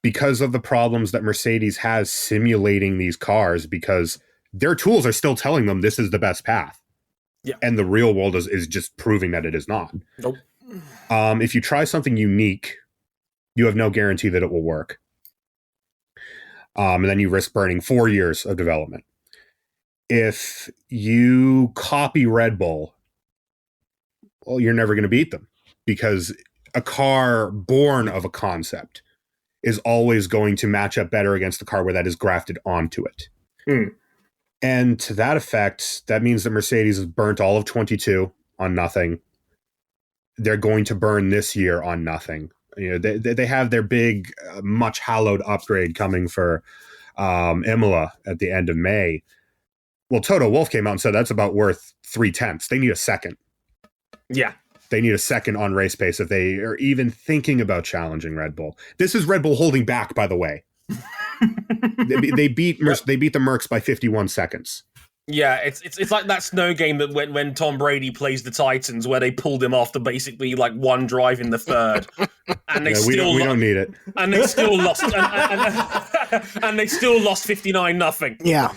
because of the problems that Mercedes has simulating these cars, because their tools are still telling them this is the best path. Yeah. And the real world is just proving that it is not. Nope. If you try something unique, you have no guarantee that it will work. And then you risk burning 4 years of development. If you copy Red Bull, well, you're never going to beat them, because a car born of a concept is always going to match up better against the car where that is grafted onto it. And to that effect, that means that Mercedes has burnt all of 22 on nothing. They're going to burn this year on nothing. You know, they have their big, much hallowed upgrade coming for Imola at the end of May. Well, Toto Wolff came out and said that's about worth 0.3. They need a second. Yeah. They need a second on race pace if they are even thinking about challenging Red Bull. This is Red Bull holding back, by the way. they beat the Mercs by 51 seconds. Yeah, it's like that snow game that when Tom Brady plays the Titans, where they pulled him after basically like one drive in the third, and they we don't need it, and they still lost, and they still lost 59-0. Yeah.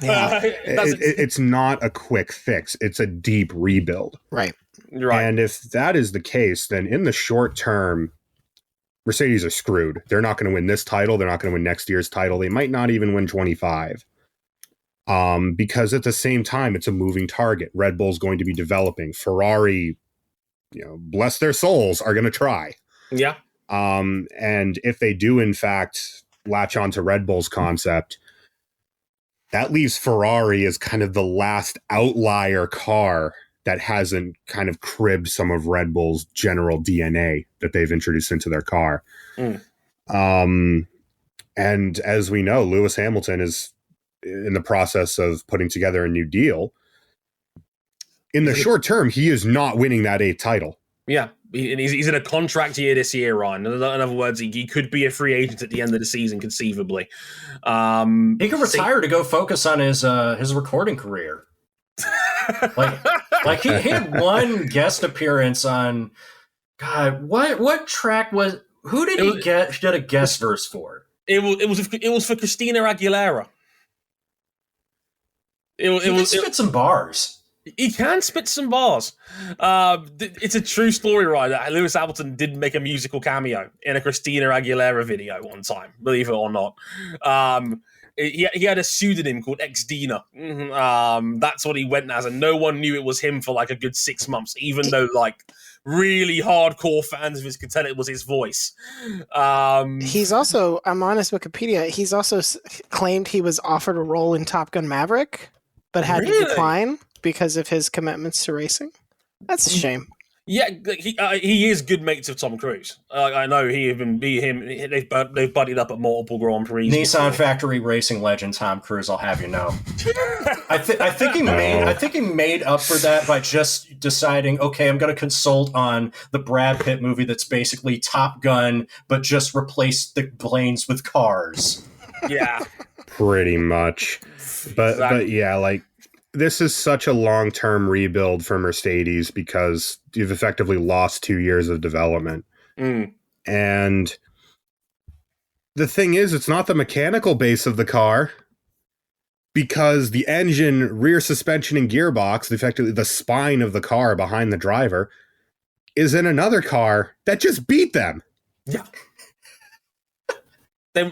It's not a quick fix; it's a deep rebuild. Right. And if that is the case, then in the short term, Mercedes are screwed. They're not going to win this title. They're not going to win next year's title. They might not even win 25. Because at the same time, it's a moving target. Red Bull's going to be developing. Ferrari, bless their souls, are going to try. Yeah. And if they do, in fact, latch onto Red Bull's concept, that leaves Ferrari as kind of the last outlier car that hasn't kind of cribbed some of Red Bull's general DNA that they've introduced into their car. And as we know, Lewis Hamilton is in the process of putting together a new deal. In the short term, he is not winning that 8th title. Yeah, he's in a contract year this year, Ryan. In other words, he could be a free agent at the end of the season, conceivably. He could retire to go focus on his recording career. like he had one guest appearance on, God, what track was? Who did he get a guest verse for? It was for Christina Aguilera. He can spit some bars. He can spit some bars. It's a true story, right? Lewis Hamilton did make a musical cameo in a Christina Aguilera video one time, believe it or not. He had a pseudonym called X-Dina. That's what he went as, and no one knew it was him for like a good 6 months, even though like really hardcore fans of his could tell it was his voice. He's also, I'm on his Wikipedia, he's also claimed he was offered a role in Top Gun Maverick, but had to decline because of his commitments to racing. That's a shame. Yeah, he is good mates with Tom Cruise. I know they've buddied up at multiple Grand Prix. Nissan factory racing legend Tom Cruise, I'll have you know. I think he made up for that by just deciding, okay, I'm going to consult on the Brad Pitt movie that's basically Top Gun, but just replace the planes with cars. Yeah, pretty much. But yeah, like, this is such a long-term rebuild for Mercedes because you've effectively lost 2 years of development. And the thing is, it's not the mechanical base of the car, because the engine, rear suspension, and gearbox, effectively the spine of the car behind the driver, is in another car that just beat them. Yeah.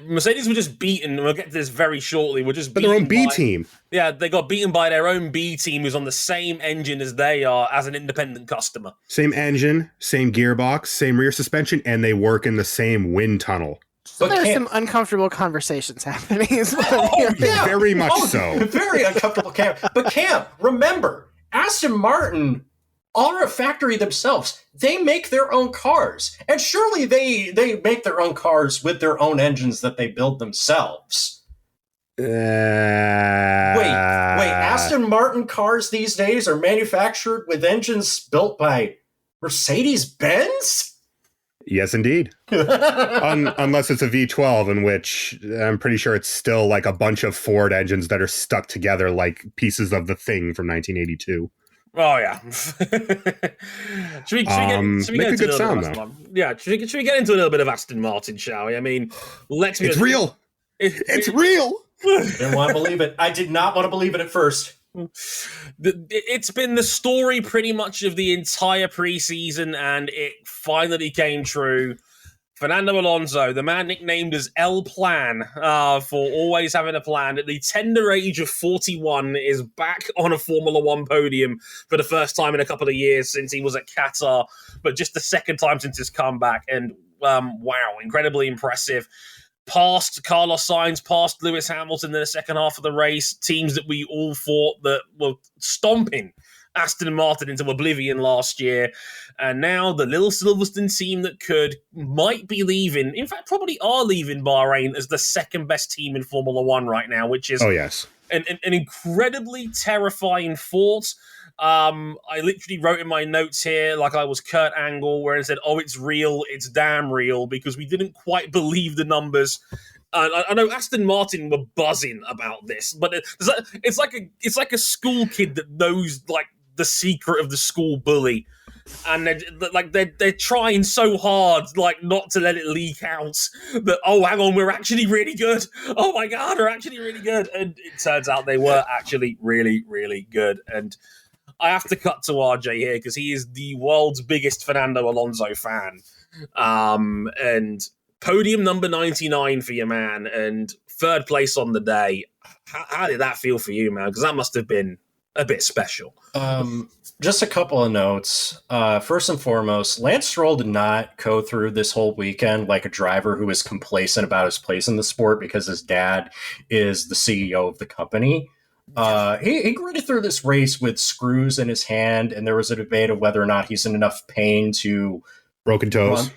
Mercedes were just beaten, and we'll get to this very shortly. We're just but their own B team. Yeah, they got beaten by their own B team, who's on the same engine as they are as an independent customer. Same engine, same gearbox, same rear suspension, and they work in the same wind tunnel. So there's some uncomfortable conversations happening. Very much so. Very uncomfortable, Cam. But Cam, remember, Aston Martin are a factory themselves. They make their own cars. And surely they make their own cars with their own engines that they build themselves. Wait, Aston Martin cars these days are manufactured with engines built by Mercedes-Benz? Yes, indeed. Unless it's a V12, in which I'm pretty sure it's still like a bunch of Ford engines that are stuck together like pieces of the Thing from 1982. Oh yeah. should we get make a good sound though. Yeah, should we get into a little bit of Aston Martin, shall we? I mean, it's real. It's real. I didn't want to believe it. I did not want to believe it at first. It's been the story pretty much of the entire preseason, and it finally came true. Fernando Alonso, the man nicknamed as El Plan, for always having a plan, at the tender age of 41, is back on a Formula One podium for the first time in a couple of years since he was at Qatar, but just the second time since his comeback. And wow, incredibly impressive. Past Carlos Sainz, past Lewis Hamilton in the second half of the race, teams that we all thought that were stomping Aston Martin into oblivion last year. And now the little Silverstone team that might be leaving, in fact, probably are leaving Bahrain as the second best team in Formula One right now, which is an incredibly terrifying thought. I literally wrote in my notes here, like I was Kurt Angle, where I said, "Oh, it's real, it's damn real," because we didn't quite believe the numbers. I know Aston Martin were buzzing about this, but it's like a school kid that knows like the secret of the school bully, and they're trying so hard like not to let it leak out that, oh, hang on, we're actually really good. Oh my God, we're actually really good. And it turns out they were actually really, really good. And I have to cut to RJ here because he is the world's biggest Fernando Alonso fan. And podium number 99 for your man, and third place on the day. How did that feel for you, man? Because that must have been a bit special. Just a couple of notes. First and foremost, Lance Stroll did not go through this whole weekend like a driver who is complacent about his place in the sport because his dad is the CEO of the company. He gritted through this race with screws in his hand, and there was a debate of whether or not he's in enough pain to broken toes.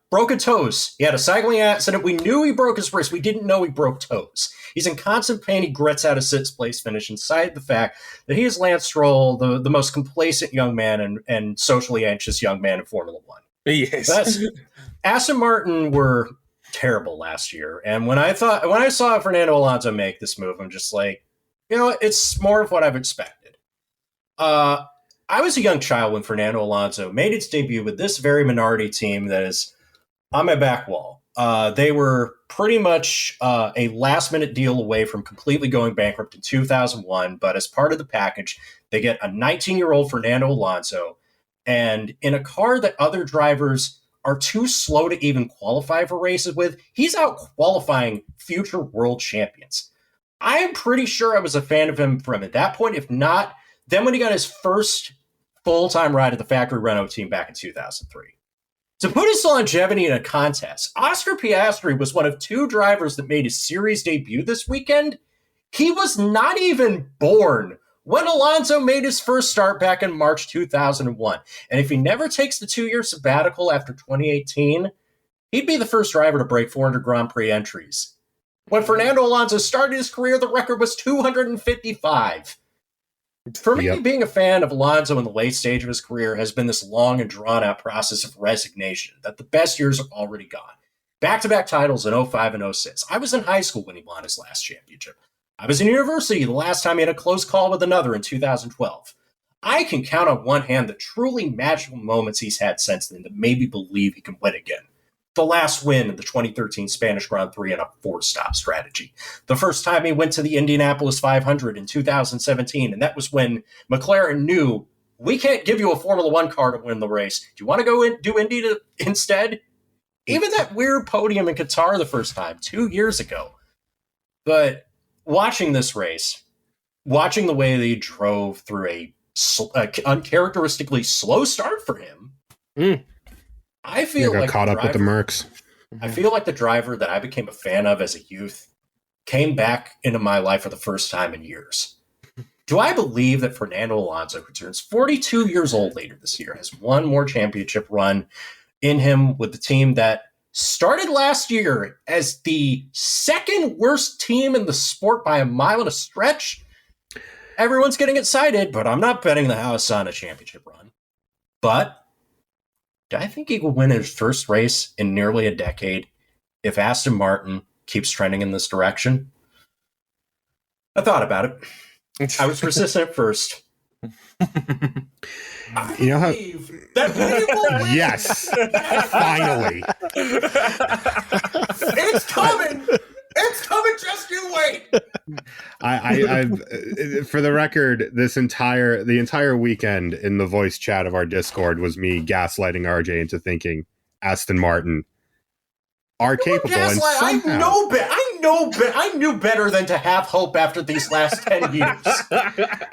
Broken toes. He had a cycling accident. We knew he broke his wrist. We didn't know he broke toes. He's in constant pain. He grits out a sixth place finish inside the fact that he is Lance Stroll, the most complacent young man and socially anxious young man in Formula One. Yes. Aston Martin were terrible last year. And when I saw Fernando Alonso make this move, I'm just like, it's more of what I've expected. I was a young child when Fernando Alonso made its debut with this very minority team that is on my back wall. They were pretty much a last-minute deal away from completely going bankrupt in 2001, but as part of the package, they get a 19-year-old Fernando Alonso, and in a car that other drivers are too slow to even qualify for races with, he's out qualifying future world champions. I am pretty sure I was a fan of him from at that point. If not, then when he got his first full-time ride at the factory Renault team back in 2003. To put his longevity in a contest, Oscar Piastri was one of two drivers that made his series debut this weekend. He was not even born when Alonso made his first start back in March 2001. And if he never takes the 2-year sabbatical after 2018, he'd be the first driver to break 400 Grand Prix entries. When Fernando Alonso started his career, the record was 255. For me, being a fan of Alonso in the late stage of his career has been this long and drawn-out process of resignation, that the best years are already gone. Back-to-back titles in 05 and 06. I was in high school when he won his last championship. I was in university the last time he had a close call with another in 2012. I can count on one hand the truly magical moments he's had since then that made me believe he can win again. The last win in the 2013 Spanish Grand Prix in a 4-stop strategy. The first time he went to the Indianapolis 500 in 2017, and that was when McLaren knew, we can't give you a Formula One car to win the race. Do you want to go do Indy instead? Even that weird podium in Qatar the first time, 2 years ago. But watching this race, watching the way they drove through a uncharacteristically slow start for him, I feel like caught up with the Mercs. I feel like the driver that I became a fan of as a youth came back into my life for the first time in years. Do I believe that Fernando Alonso, who turns 42 years old later this year, has one more championship run in him with the team that started last year as the second worst team in the sport by a mile and a stretch? Everyone's getting excited, but I'm not betting the house on a championship run. But do I think he will win his first race in nearly a decade if Aston Martin keeps trending in this direction? I thought about it. I was resistant at first. You know how? Yes, finally. It's coming. It's coming. Just you wait. I've for the record, the entire weekend in the voice chat of our Discord was me gaslighting RJ into thinking Aston Martin are capable. And somehow, I knew better than to have hope after these last 10 years.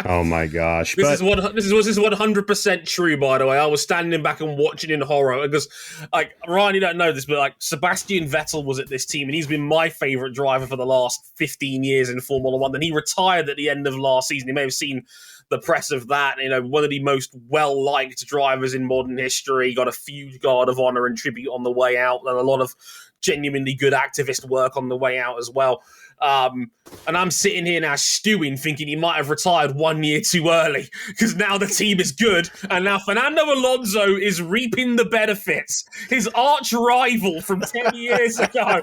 Oh my gosh! This is 100% true. By the way, I was standing back and watching in horror because, like, Ryan, you don't know this, but like Sebastian Vettel was at this team, and he's been my favorite driver for the last 15 years in Formula One. Then he retired at the end of last season. You may have seen the press of that. One of the most well-liked drivers in modern history. Got a few Guard of Honor and tribute on the way out, and a lot of genuinely good activist work on the way out as well. And I'm sitting here now stewing, thinking he might have retired 1 year too early because now the team is good, and now Fernando Alonso is reaping the benefits. His arch rival from 10 years ago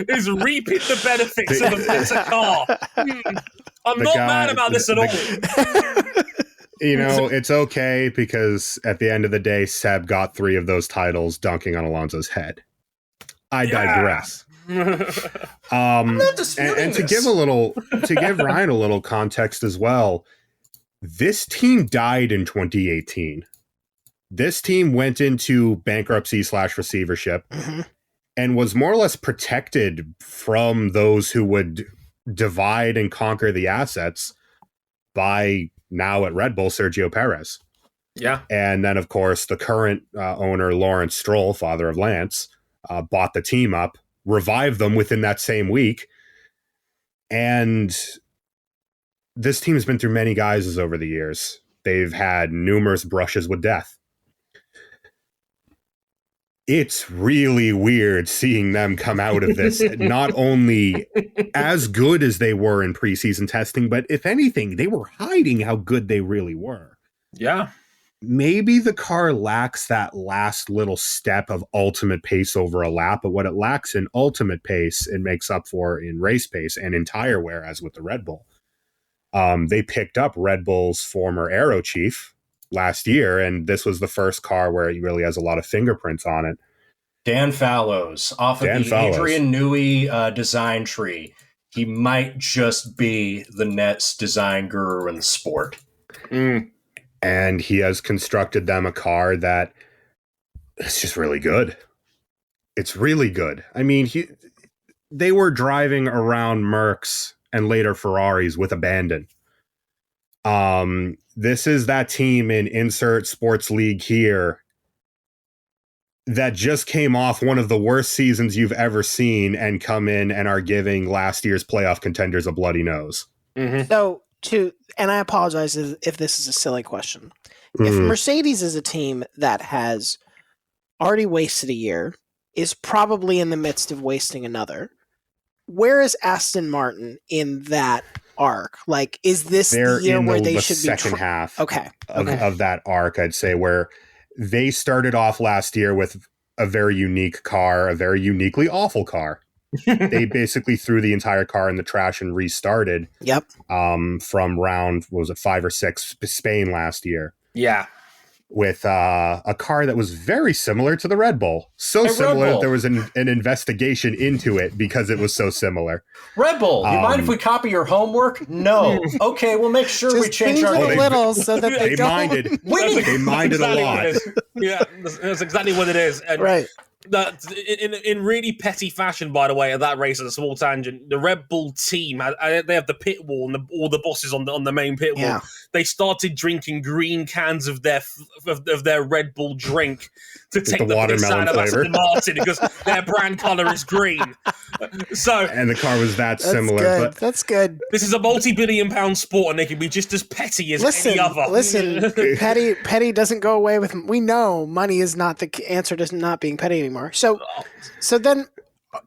is reaping the benefits of a better car. I'm not mad about this at all. It's okay because at the end of the day, Seb got 3 of those titles dunking on Alonso's head. I digress. I'm not disputing and this. to give Ryan a little context as well, this team died in 2018. This team went into bankruptcy / receivership and was more or less protected from those who would divide and conquer the assets by now at Red Bull, Sergio Perez. Yeah. And then, of course, the current owner, Lawrence Stroll, father of Lance, bought the team up, revived them within that same week. And this team has been through many guises over the years. They've had numerous brushes with death. It's really weird seeing them come out of this not only as good as they were in preseason testing, but if anything, they were hiding how good they really were. Yeah. Maybe the car lacks that last little step of ultimate pace over a lap, but what it lacks in ultimate pace, it makes up for in race pace and in tire wear, as with the Red Bull. They picked up Red Bull's former aero chief last year, and this was the first car where he really has a lot of fingerprints on it. Dan Fallows, off of the Adrian Newey design tree. He might just be the next design guru in the sport. And he has constructed them a car that is just really good. It's really good. I mean, they were driving around Mercs and later Ferraris with abandon. This is that team in insert sports league here that just came off one of the worst seasons you've ever seen and come in and are giving last year's playoff contenders a bloody nose. Mm-hmm. So, and I apologize if this is a silly question. If Mercedes is a team that has already wasted a year, is probably in the midst of wasting another, where is Aston Martin in that arc? Like, is this the year where they should be second half of that arc, I'd say, where they started off last year with a very unique car, a very uniquely awful car. They basically threw the entire car in the trash and restarted. Yep. From round, what was it, 5 or 6, Spain last year. Yeah. With a car that was very similar to the Red Bull. So similar that there was an investigation into it because it was so similar. Red Bull, do you mind if we copy your homework? No. Okay, we'll make sure we change our name. Little so that they minded. They minded exactly a lot. Yeah, that's exactly what it is. And right. In really petty fashion, by the way, at that race, at a small tangent, the Red Bull team, they have the pit wall and all the bosses on the main pit wall. They started drinking green cans of their Red Bull drink to take the piss out of Aston Martin because their brand color is green. And the car was that similar. Good. That's good. This is a multi-billion-pound sport, and they can be just as petty as any other. Listen, petty doesn't go away with. We know money is not the answer to not being petty anymore. So then,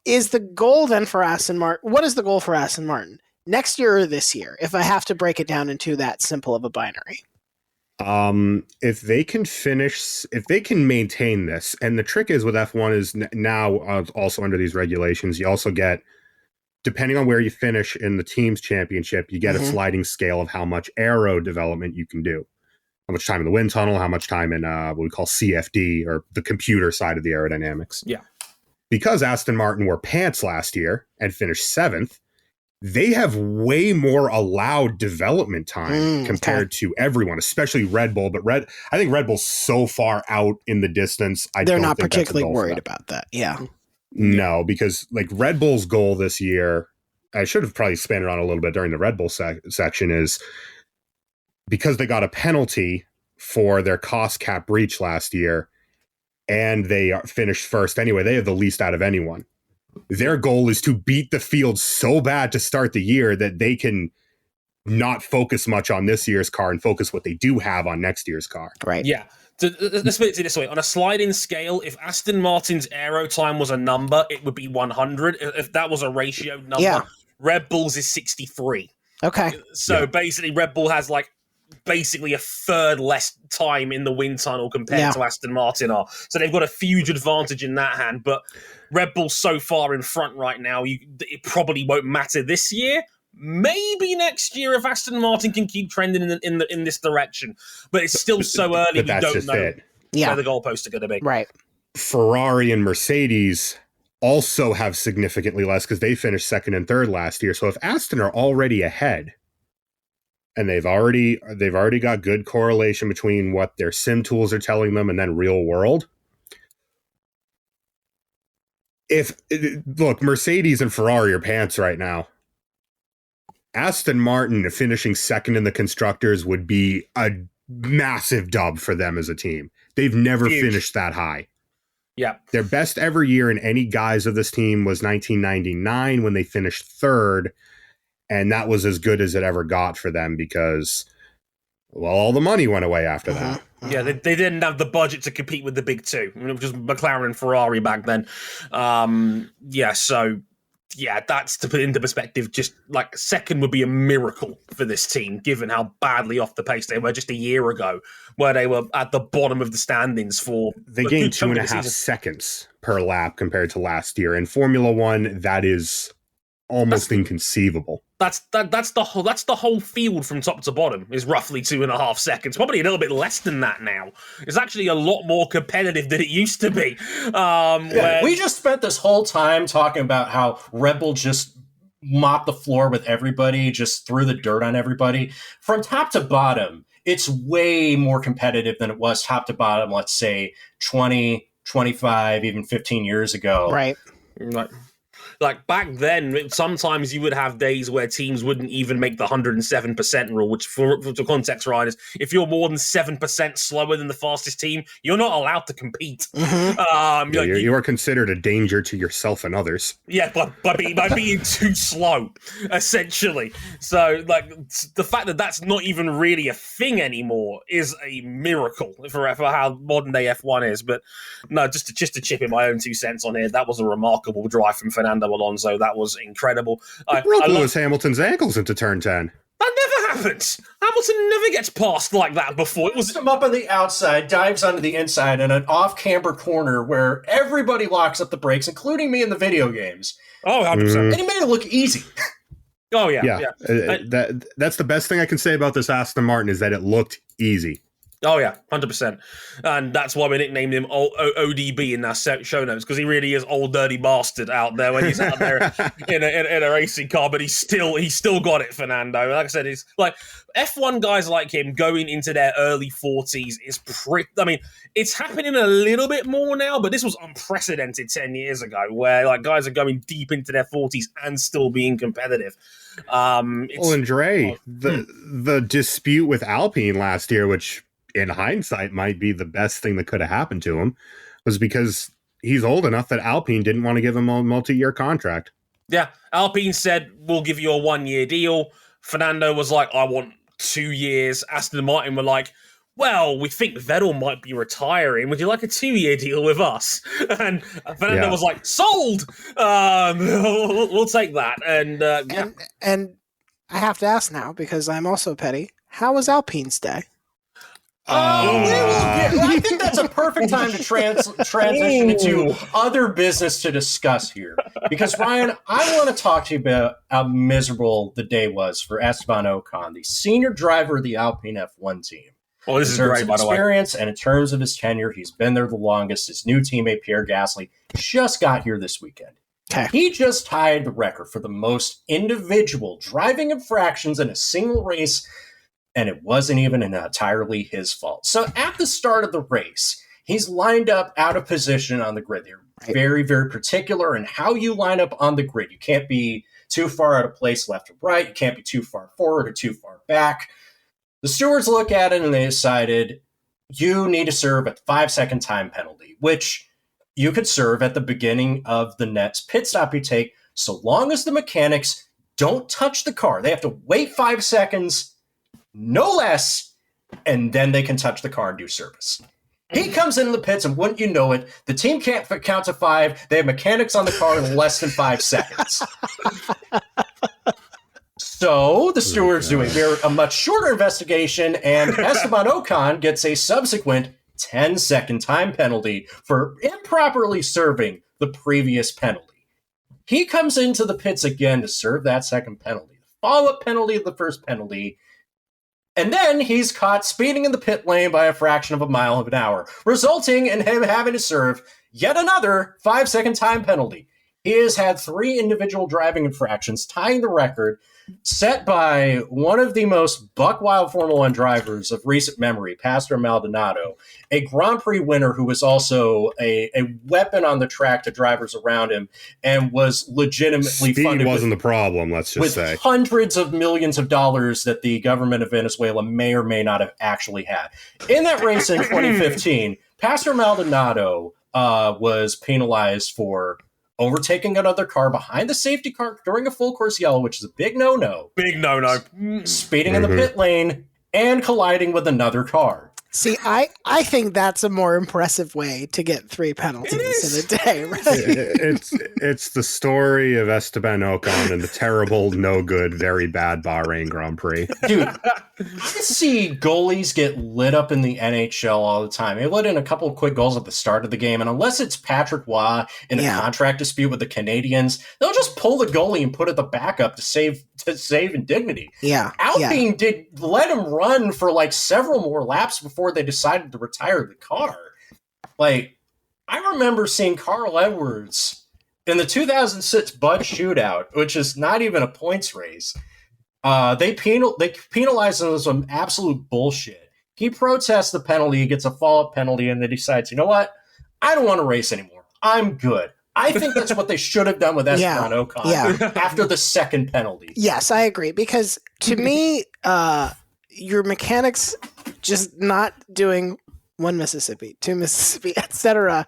is the goal then for Aston Martin? What is the goal for Aston Martin next year or this year? If I have to break it down into that simple of a binary. If they can maintain this, and the trick is with F1 is now also under these regulations, you also get, depending on where you finish in the team's championship, you get a sliding scale of how much aero development you can do. How much time in the wind tunnel, how much time in what we call CFD, or the computer side of the aerodynamics. Yeah. Because Aston Martin were pants last year and finished 7th, they have way more allowed development time compared to everyone, especially Red Bull. But I think Red Bull's so far out in the distance. They're not particularly worried about that. Yeah. No, because like Red Bull's goal this year, I should have probably spanned it on a little bit during the Red Bull section, is because they got a penalty for their cost cap breach last year and they finished first anyway. They have the least out of anyone. Their goal is to beat the field so bad to start the year that they can not focus much on this year's car and focus what they do have on next year's car. Right. Yeah. So let's put it this way. On a sliding scale, if Aston Martin's aero time was a number, it would be 100. If that was a ratio number, Red Bull's is 63. Okay. So basically Red Bull has basically a third less time in the wind tunnel compared to Aston Martin are. So they've got a huge advantage in that hand. But Red Bull's so far in front right now, it probably won't matter this year. Maybe next year if Aston Martin can keep trending in this direction. But it's still so early, we don't know where the goalposts are going to be. Right. Ferrari and Mercedes also have significantly less because they finished 2nd and 3rd last year. So if Aston are already ahead, and they've already got good correlation between what their sim tools are telling them and then real world. Look, Mercedes and Ferrari are pants right now. Aston Martin finishing second in the constructors would be a massive dub for them as a team. They've never finished that high. Yeah. Their best ever year in any guise of this team was 1999 when they finished third. And that was as good as it ever got for them because, well, all the money went away after that. Yeah, they didn't have the budget to compete with the big two, which was McLaren and Ferrari back then. That's to put into perspective. Just like second would be a miracle for this team, given how badly off the pace they were just a year ago, where they were at the bottom of the standings for. They gained 2.5 seconds per lap compared to last year. In Formula One, that is almost inconceivable. That's the whole field from top to bottom is roughly 2.5 seconds. Probably a little bit less than that now. It's actually a lot more competitive than it used to be. We just spent this whole time talking about how Red Bull just mopped the floor with everybody, just threw the dirt on everybody. From top to bottom, it's way more competitive than it was top to bottom, let's say 20, 25, even 15 years ago. Right. Like back then, sometimes you would have days where teams wouldn't even make the 107% rule, which for context, Ryan, is if you're more than 7% slower than the fastest team, you're not allowed to compete. You are considered a danger to yourself and others. Yeah, by being too slow, essentially. So, like, the fact that that's not even really a thing anymore is a miracle for how modern day F1 is. But no, just to chip in my own 2 cents on here, that was a remarkable drive from Fernando Alonso. That was incredible. Broke Lewis Hamilton's ankles into turn 10. That never happens. Hamilton never gets past like that before. It was him up on the outside, dives onto the inside in an off-camber corner where everybody locks up the brakes, including me in the video games. Oh, 100%. And he made it look easy. Oh, yeah. That's the best thing I can say about this Aston Martin is that it looked easy. Oh, yeah, 100%. And that's why we nicknamed him ODB in our show notes, because he really is old dirty bastard out there when he's out there in a racing car, but he's still got it, Fernando. Like I said, it's like F1 guys like him going into their early 40s is it's happening a little bit more now, but this was unprecedented 10 years ago, where like guys are going deep into their 40s and still being competitive. The dispute with Alpine last year, which in hindsight might be the best thing that could have happened to him, was because he's old enough that Alpine didn't want to give him a multi-year contract. Yeah, Alpine said, we'll give you a 1-year deal. Fernando was like, I want 2 years. Aston Martin were like, well, we think Vettel might be retiring. Would you like a 2-year deal with us? And Fernando was like, sold! We'll take that. And I have to ask now, because I'm also petty, how was Alpine's day? I think that's a perfect time to transition into other business to discuss here. Because, Ryan, I want to talk to you about how miserable the day was for Esteban Ocon, the senior driver of the Alpine F1 team. Oh, this is great, by the way. Experience and in terms of his tenure, he's been there the longest. His new teammate, Pierre Gasly, just got here this weekend. Okay. He just tied the record for the most individual driving infractions in a single race, and it wasn't even entirely his fault. So at the start of the race, he's lined up out of position on the grid. They're very, very particular in how you line up on the grid. You can't be too far out of place left or right. You can't be too far forward or too far back. The stewards look at it and they decided you need to serve a 5-second time penalty, which you could serve at the beginning of the next pit stop you take, so long as the mechanics don't touch the car. They have to wait 5 seconds, no less, and then they can touch the car and do service. He comes into the pits, and wouldn't you know it, the team can't count to 5. They have mechanics on the car in less than 5 seconds. So the stewards do a much shorter investigation, and Esteban Ocon gets a subsequent 10-second time penalty for improperly serving the previous penalty. He comes into the pits again to serve that second penalty, the follow-up penalty of the first penalty, and then he's caught speeding in the pit lane by a fraction of a mile of an hour, resulting in him having to serve yet another 5-second time penalty. He has had 3 individual driving infractions, tying the record set by one of the most buck-wild Formula One drivers of recent memory, Pastor Maldonado, a Grand Prix winner who was also a weapon on the track to drivers around him and was legitimately Speed funded wasn't the problem, let's just with say. hundreds of millions of dollars that the government of Venezuela may or may not have actually had. In that race in 2015, Pastor Maldonado was penalized for overtaking another car behind the safety car during a full course yellow, which is a big no-no. Big no-no. Speeding in the pit lane and colliding with another car. See, I think that's a more impressive way to get 3 penalties in a day, right? It's the story of Esteban Ocon and the terrible, no good, very bad Bahrain Grand Prix. Dude, I see goalies get lit up in the NHL all the time. They let in a couple of quick goals at the start of the game, and unless it's Patrick Waugh in a contract dispute with the Canadians, they'll just pull the goalie and put it the backup to save in dignity. Yeah. Alpine did let him run for like several more laps before they decided to retire the car. Like, I remember seeing Carl Edwards in the 2006 Bud Shootout, which is not even a points race. They penalized him with some absolute bullshit. He protests the penalty, he gets a follow-up penalty, and then decides, you know what? I don't want to race anymore. I'm good. I think that's what they should have done with Esteban Ocon after the second penalty. Yes, I agree. Because to me, your mechanics just not doing 1 Mississippi, 2 Mississippi, etc.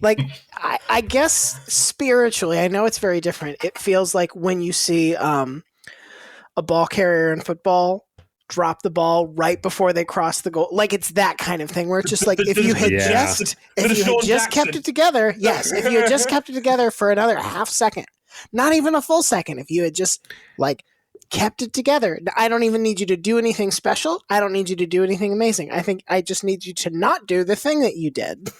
Like, I guess spiritually, I know it's very different. It feels like when you see a ball carrier in football drop the ball right before they cross the goal. Like, it's that kind of thing where it's just like, if you had just kept it together, if you had just kept it together for another half second, not even a full second, if you had just like kept it together, I don't even need you to do anything special. I don't need you to do anything amazing. I think I just need you to not do the thing that you did.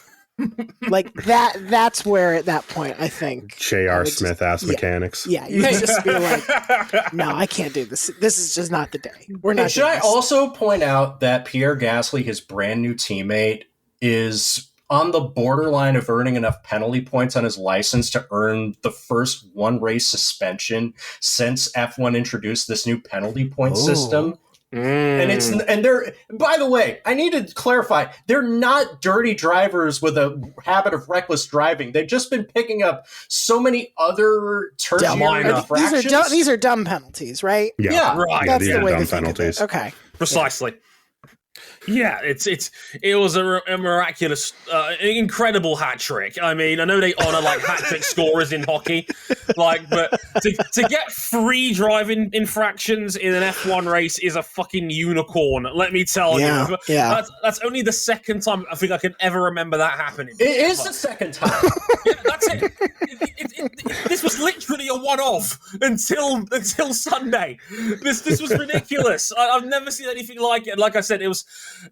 Like that's where at that point I think J.R. Smith ass mechanics. Yeah, you just be like, no, I can't do this. This is just not the day. We're not. Should I also point out that Pierre Gasly, his brand new teammate, is on the borderline of earning enough penalty points on his license to earn the first 1 race suspension since F1 introduced this new penalty point system. And they're, by the way, I need to clarify, they're not dirty drivers with a habit of reckless driving. They've just been picking up so many other tertiary infractions. These are dumb penalties, right? Yeah, right. That's the way dumb they think of it. Okay. Precisely. Yeah, it was a miraculous, incredible hat trick. I mean, I know they honor like hat trick scorers in hockey, like, but to get 3 driving infractions in an F1 race is a fucking unicorn. Let me tell you. Yeah. That's only the second time I think I can ever remember that happening. It is the second time. Yeah, that's it. This was literally a one-off until Sunday. This was ridiculous. I've never seen anything like it. Like I said, it was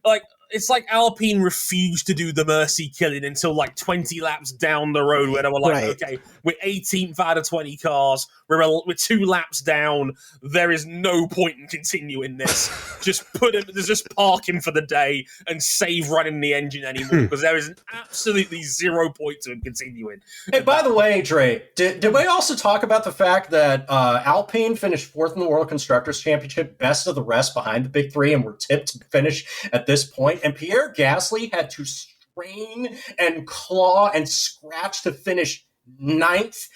like, it's like Alpine refused to do the mercy killing until like 20 laps down the road, where they were like, okay, we're 18th out of 20 cars, we're 2 laps down, there is no point in continuing this. Just park him for the day and save running the engine anymore, because there is absolutely 0 point to him continuing. Hey, by the way, Dre, did we also talk about the fact that Alpine finished 4th in the World Constructors Championship, best of the rest behind the Big 3, and were tipped to finish at this point? And Pierre Gasly had to strain and claw and scratch to finish 9th,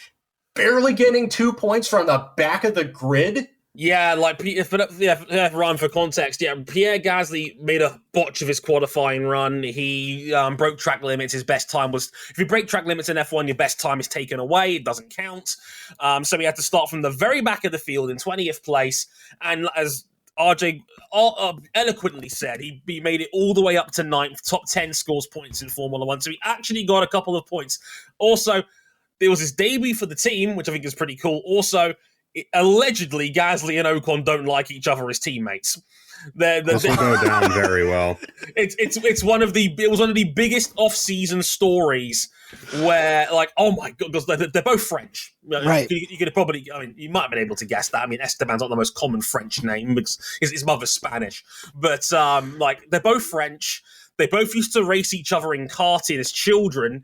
barely getting 2 points from the back of the grid. Yeah, like, Ryan, for context, Pierre Gasly made a botch of his qualifying run. He broke track limits. His best time was, if you break track limits in F1, your best time is taken away. It doesn't count. So he had to start from the very back of the field in 20th place. And as RJ eloquently said, he made it all the way up to 9th, top 10 scores points in Formula 1. So he actually got a couple of points. Also, it was his debut for the team, which I think is pretty cool. Also, allegedly, Gasly and Ocon don't like each other as teammates. This will go down very well. It was one of the biggest off-season stories where, like, oh my god, because they're both French. Right. You could probably, I mean, you might have been able to guess that. I mean, Esteban's not the most common French name because his mother's Spanish, but like, they're both French. They both used to race each other in karting as children.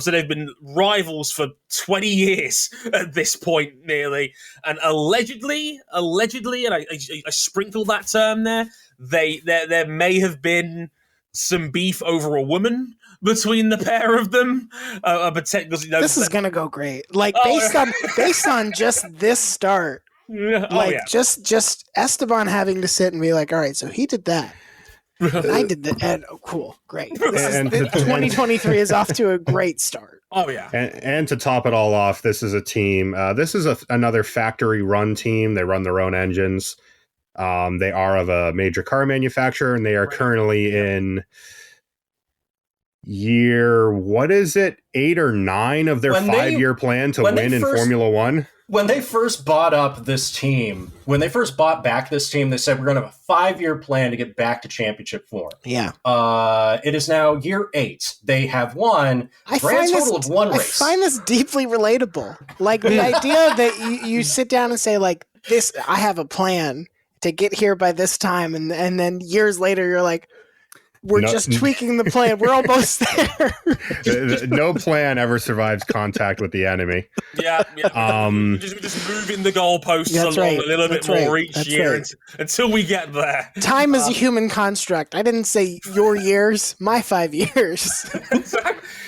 So they've been rivals for 20 years at this point, nearly. And allegedly, and I sprinkle that term there may have been some beef over a woman between the pair of them. This is gonna go great. Like based on just this start, just Esteban having to sit and be like, all right, so he did that. I did that. And cool, great. 2023 is off to a great start. Oh yeah, and to top it all off, this is a team. This is another factory run team. They run their own engines. They are of a major car manufacturer, and they are currently in year, what is it, 8 or 9 of their 5-year plan to win in Formula One? When they first bought back this team, they said we're going to have a 5-year plan to get back to championship form. Yeah. It is now year 8. They have won a grand total of 1 race. I find this deeply relatable. Like the idea that you sit down and say, like, this, I have a plan to get here by this time, and then years later you're like, we're just tweaking the plan. We're almost there. No plan ever survives contact with the enemy. Yeah. Just moving the goalposts along a little bit more each year until we get there. Time is a human construct. I didn't say your years, my 5 years.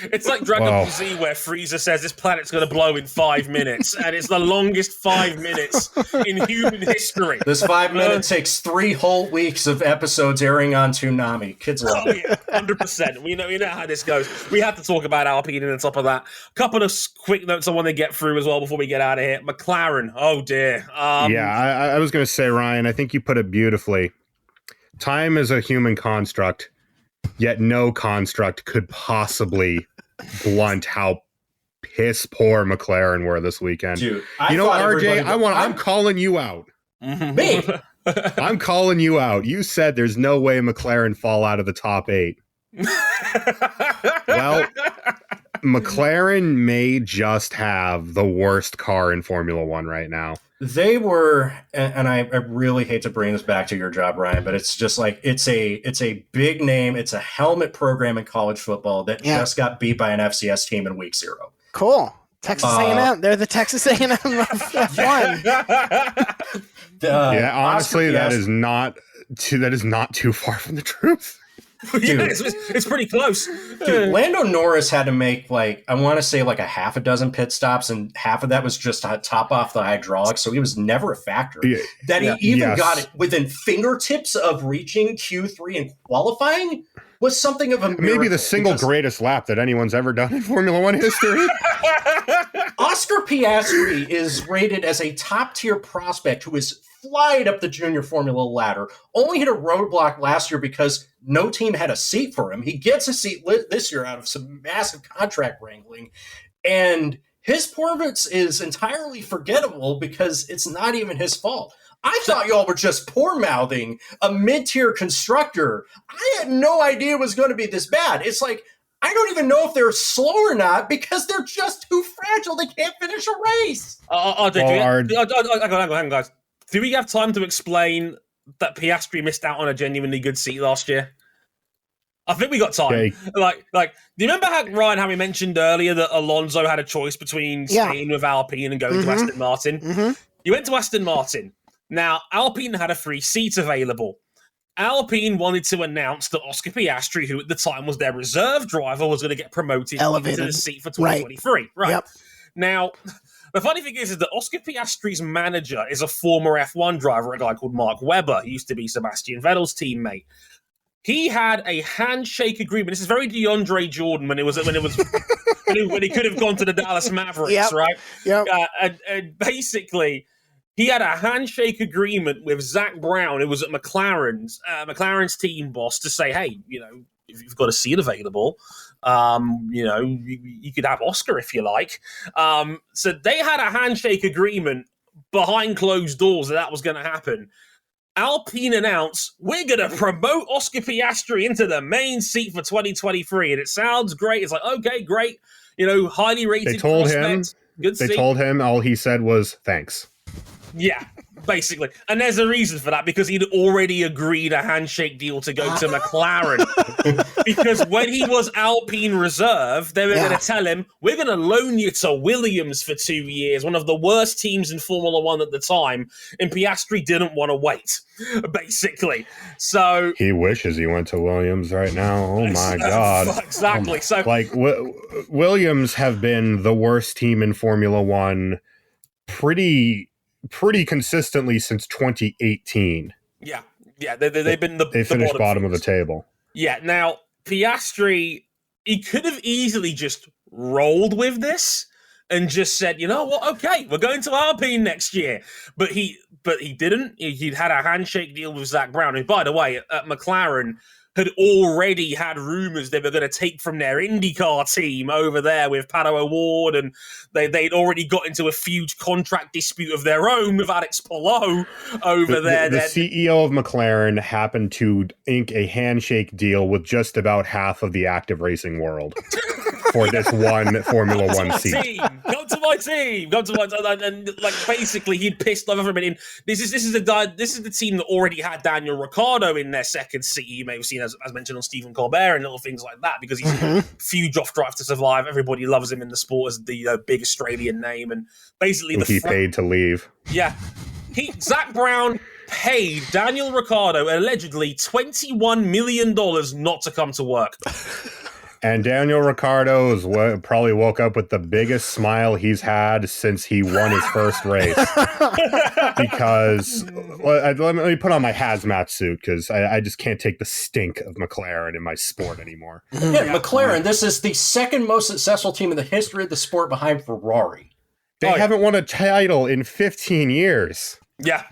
It's like Dragon Ball Z, where Frieza says this planet's going to blow in 5 minutes, and it's the longest 5 minutes in human history. This 5 minutes takes 3 whole weeks of episodes airing on Toonami. Kids love it. Yeah, 100%. We know how this goes. We have to talk about Alpine on top of that. A couple of quick notes I want to get through as well before we get out of here. McLaren, oh dear. I was going to say, Ryan, I think you put it beautifully. Time is a human construct, yet no construct could possibly blunt how piss poor McLaren were this weekend. Dude, RJ, I'm calling you out. Me? I'm calling you out. You said there's no way McLaren fall out of the top 8. Well, McLaren may just have the worst car in Formula One right now. They were, and I really hate to bring this back to your job, Ryan, but it's just like it's a big name. It's a helmet program in college football that just got beat by an FCS team in week 0. Cool. Texas A&M. They're the Texas A&M of F1. Honestly, that is not too far from the truth. Dude, it's pretty close. Dude, Lando Norris had to make I want to say a half a dozen pit stops, and half of that was just to top off the hydraulics, so he was never a factor. He even got it within fingertips of reaching Q3 and qualifying was something of a miracle. Maybe the single greatest lap that anyone's ever done in Formula One history. Oscar Piastri is rated as a top-tier prospect who is flying up the junior Formula ladder, only hit a roadblock last year because no team had a seat for him. He gets a seat this year out of some massive contract wrangling, and his performance is entirely forgettable because it's not even his fault. I thought y'all were just poor-mouthing a mid-tier constructor. I had no idea it was going to be this bad. It's like, I don't even know if they're slow or not because they're just too fragile. They can't finish a race. Hang on, guys. Do we have time to explain that Piastri missed out on a genuinely good seat last year? I think we got time. Okay. Do you remember how we mentioned earlier that Alonso had a choice between staying with Alpine and going to Aston Martin? Mm-hmm. He went to Aston Martin. Now, Alpine had a free seat available. Alpine wanted to announce that Oscar Piastri, who at the time was their reserve driver, was going to get promoted into the seat for 2023. Right. Yep. Now, the funny thing is that Oscar Piastri's manager is a former F1 driver, a guy called Mark Webber. He used to be Sebastian Vettel's teammate. He had a handshake agreement. This is very DeAndre Jordan when he could have gone to the Dallas Mavericks, right? Yep. And basically, he had a handshake agreement with Zach Brown, who was at McLaren's team boss, to say, hey, if you've got a seat available, you could have Oscar if you like. So they had a handshake agreement behind closed doors that was going to happen. Alpine announced, we're going to promote Oscar Piastri into the main seat for 2023. And it sounds great. It's like, okay, great. Highly rated prospect. Good seat. They told him all he said was, thanks. Yeah, basically. And there's a reason for that, because he'd already agreed a handshake deal to go to McLaren. Because when he was Alpine Reserve, they were going to tell him, we're going to loan you to Williams for 2 years, one of the worst teams in Formula One at the time. And Piastri didn't want to wait, basically. So he wishes he went to Williams right now. Oh my God. Exactly. So, like, Williams have been the worst team in Formula One pretty consistently since 2018. Yeah, they've been they finished bottom of the table. Yeah, now Piastri, he could have easily just rolled with this and just said, you know what, okay, we're going to Alpine next year. But he didn't. He'd had a handshake deal with Zach Brown, who, by the way, at McLaren had already had rumours they were going to take from their IndyCar team over there with Pato O'Ward, and they'd already got into a huge contract dispute of their own with Alex Palou over there. The CEO of McLaren happened to ink a handshake deal with just about half of the active racing world for this one Formula One seat. Come to my team. And like, basically, he'd pissed off everybody. This is the team that already had Daniel Ricciardo in their second seat. You may have seen, as mentioned, on Stephen Colbert and little things like that, because he's a huge off Drive to Survive. Everybody loves him in the sport as the big Australian name, and basically he paid to leave. Yeah, Zach Brown paid Daniel Ricciardo allegedly $21 million not to come to work. And Daniel Ricciardo probably woke up with the biggest smile he's had since he won his first race. Because, let me put on my hazmat suit, because I just can't take the stink of McLaren in my sport anymore. Yeah, McLaren, this is the second most successful team in the history of the sport behind Ferrari. They haven't won a title in 15 years. Yeah.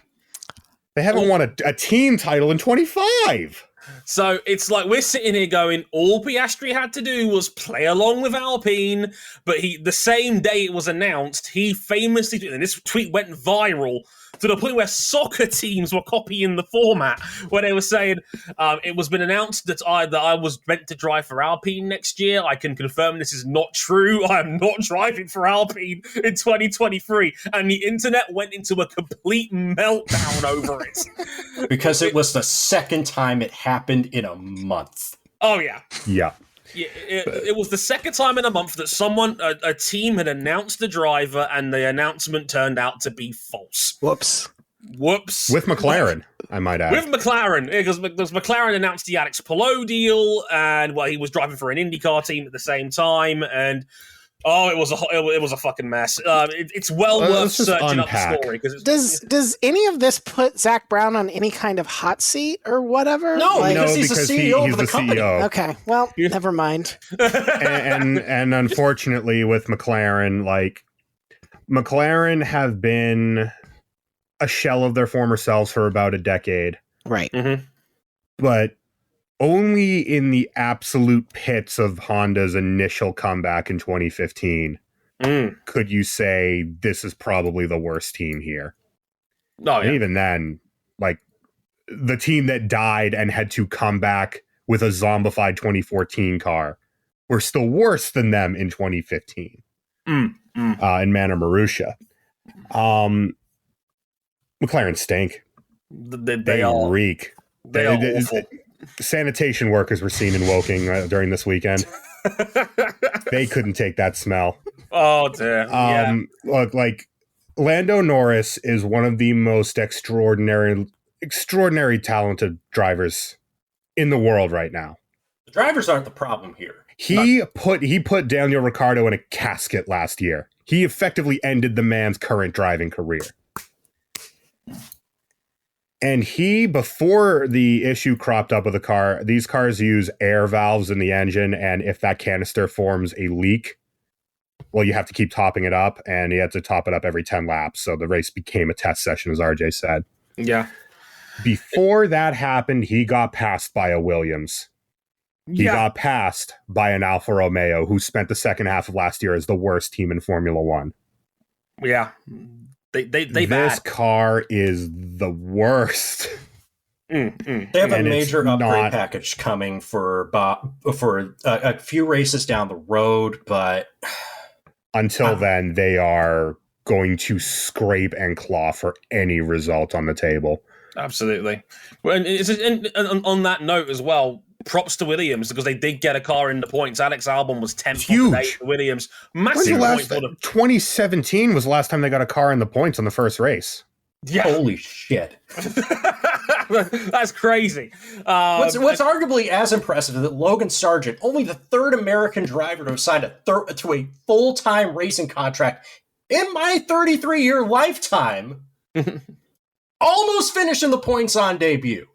They haven't won a team title in 25. So it's like we're sitting here going, all Piastri had to do was play along with Alpine, but the same day it was announced, he famously, and this tweet went viral to the point where soccer teams were copying the format, where they were saying, it was been announced that I was meant to drive for Alpine next year. I can confirm this is not true. I am not driving for Alpine in 2023. And the internet went into a complete meltdown over it. Because it was the second time it happened in a month. Oh, yeah. Yeah. Yeah, it was the second time in a month that a team had announced the driver, and the announcement turned out to be false. Whoops. With McLaren, I might add. With McLaren, because McLaren announced the Alex Palou deal, and he was driving for an IndyCar team at the same time, and it was a fucking mess. It's well worth searching up the story. Does any of this put Zach Brown on any kind of hot seat or whatever? No, because he's the CEO of the company. CEO. Okay, well, never mind. and unfortunately, with McLaren, McLaren have been a shell of their former selves for about a decade. Right. Mm-hmm. But only in the absolute pits of Honda's initial comeback in 2015 could you say this is probably the worst team here. Oh, yeah. And even then, the team that died and had to come back with a zombified 2014 car were still worse than them in 2015 in Manor Marussia. McLaren stink. They reek. They are awful. Sanitation workers were seen in Woking during this weekend. They couldn't take that smell. Oh, dear. Look, Lando Norris is one of the most extraordinary talented drivers in the world right now. The drivers aren't the problem here. He put Daniel Ricciardo in a casket last year. He effectively ended the man's current driving career. And before the issue cropped up with the car, these cars use air valves in the engine, and if that canister forms a leak, well, you have to keep topping it up, and you have to top it up every 10 laps. So the race became a test session, as RJ said. Yeah. Before that happened, he got passed by a Williams. He got passed by an Alfa Romeo, who spent the second half of last year as the worst team in Formula One. Yeah. They this bad. car is the worst. They have a major upgrade package coming for a few races down the road, but until then, they are going to scrape and claw for any result on the table. Absolutely. Well, and on that note as well, props to Williams because they did get a car in the points. Alex Albon was 10th on the day for Williams. Massive point for them. 2017 was the last time they got a car in the points on the first race. Yeah. Holy shit. That's crazy. What's arguably as impressive is that Logan Sargent, only the third American driver to have signed to a full-time racing contract in my 33-year lifetime, almost finished in the points on debut.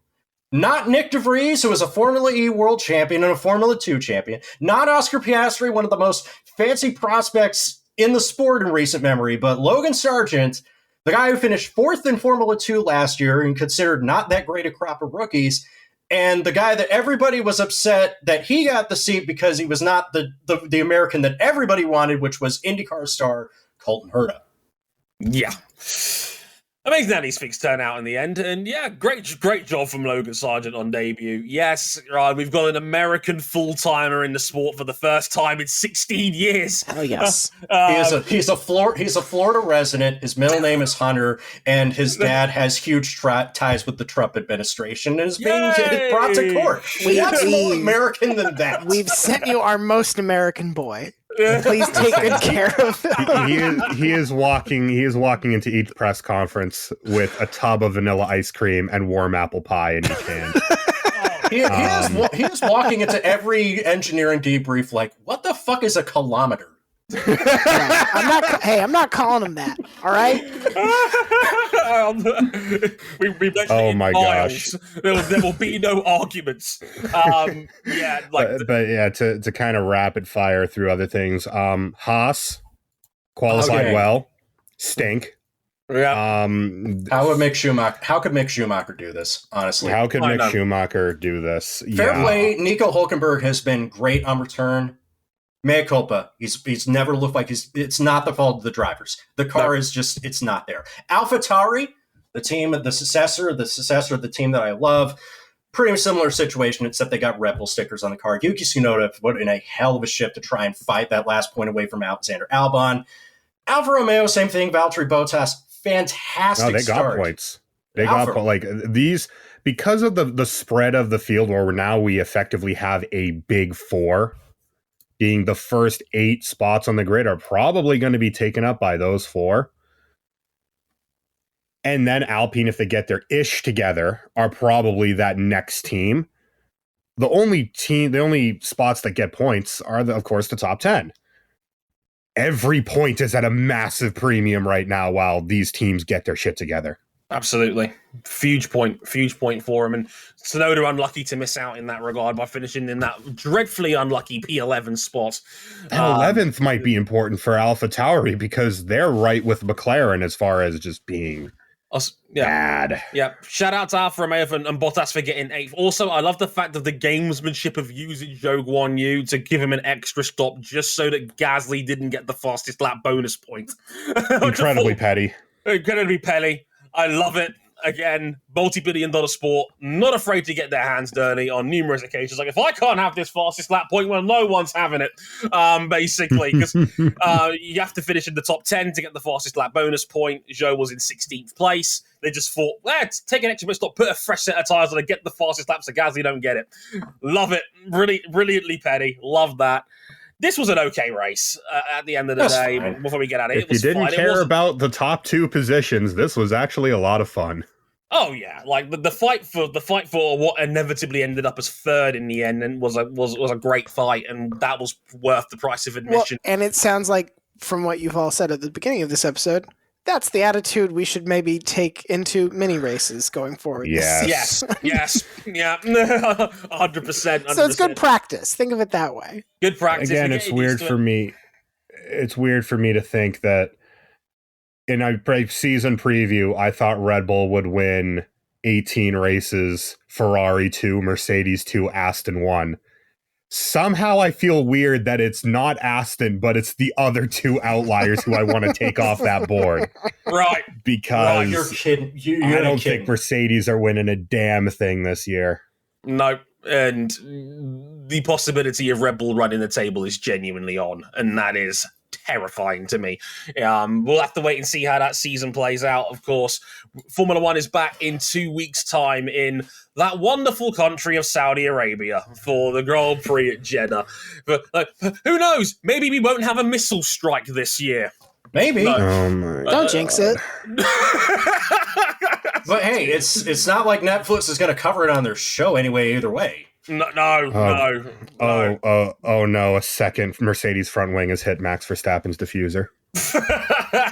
Not Nick DeVries, who was a Formula E world champion and a Formula 2 champion. Not Oscar Piastri, one of the most fancy prospects in the sport in recent memory, but Logan Sargent, the guy who finished 4th in Formula 2 last year and considered not that great a crop of rookies, and the guy that everybody was upset that he got the seat because he was not the American that everybody wanted, which was IndyCar star Colton Herta. Yeah. Amazing how these things turn out in the end. And yeah, great job from Logan Sargent on debut. Yes, right, we've got an American full-timer in the sport for the first time in 16 years. Oh, yes. He's a Florida resident. His middle name is Hunter, and his dad has huge ties with the Trump administration and is being brought to court. What's more American than that? We've sent you our most American boy. Please take good care of him. He is walking into each press conference with a tub of vanilla ice cream and warm apple pie in each hand. He is walking into every engineering debrief like, what the fuck is a kilometer? I'm not calling him that. All right. Oh my gosh! There will be no arguments. Yeah, but yeah, to kind of rapid fire through other things. Haas qualified well. Stink. Yeah. How could Mick Schumacher do this? Honestly, how could Mick Schumacher do this? Fair play. Nico Hülkenberg has been great on return. Mea culpa. He's never looked like it's not the fault of the drivers. The car is just, it's not there. AlphaTauri, the successor of the team that I love, pretty similar situation, except they got Red Bull stickers on the car. Yuki Tsunoda put in a hell of a shift to try and fight that last point away from Alexander Albon. Alfa Romeo, same thing. Valtteri Bottas, fantastic start. Got points. They got like these because of the spread of the field where now we effectively have a big four. Being the first 8 spots on the grid are probably going to be taken up by those 4. And then Alpine, if they get their ish together, are probably that next team. The only spots that get points are, of course, the top 10. Every point is at a massive premium right now while these teams get their shit together. Absolutely. Huge point for him. And Tsunoda unlucky to miss out in that regard by finishing in that dreadfully unlucky P11 spot. And 11th might be important for AlphaTauri because they're right with McLaren as far as just being bad. Yeah. Shout out to Alfa Romeo and Bottas for getting 8th. Also, I love the fact of the gamesmanship of using Zhou Guanyu to give him an extra stop just so that Gasly didn't get the fastest lap bonus point. Incredibly petty. Incredibly petty. I love it. Again, multi-billion-dollar sport, not afraid to get their hands dirty on numerous occasions. Like, if I can't have this fastest lap point, well, no one's having it, basically, because you have to finish in the top 10 to get the fastest lap bonus point. Zhou was in 16th place. They just thought, let's take an extra bit stop, put a fresh set of tyres on and get the fastest lap so Gasly don't get it. Love it. Really, brilliantly petty. Love that. This was an okay race at the end of the day. Fine. Before we get at it, if you didn't care about the top 2 positions, this was actually a lot of fun. Oh yeah, like the fight for what inevitably ended up as 3rd in the end, and was a great fight, and that was worth the price of admission. Well, and it sounds like from what you've all said at the beginning of this episode, that's the attitude we should maybe take into mini races going forward. Yes. Yes. Yeah. 100%. So it's good practice. Think of it that way. Good practice. Again, it's weird for me. It's weird for me to think that in a season preview, I thought Red Bull would win 18 races, Ferrari 2, Mercedes 2, Aston 1. Somehow I feel weird that it's not Aston, but it's the other 2 outliers who I want to take off that board. Right. Because you're kidding. I don't think Mercedes are winning a damn thing this year. No. And the possibility of Red Bull running the table is genuinely on. And that is terrifying to me. We'll have to wait and see how that season plays out. Of course, Formula One is back in 2 weeks' time in that wonderful country of Saudi Arabia for the Grand Prix at Jeddah. But who knows? Maybe we won't have a missile strike this year. Maybe. No. Oh my Don't jinx it. But hey, it's not like Netflix is going to cover it on their show anyway, either way. No. Oh no, a second Mercedes front wing has hit Max Verstappen's diffuser.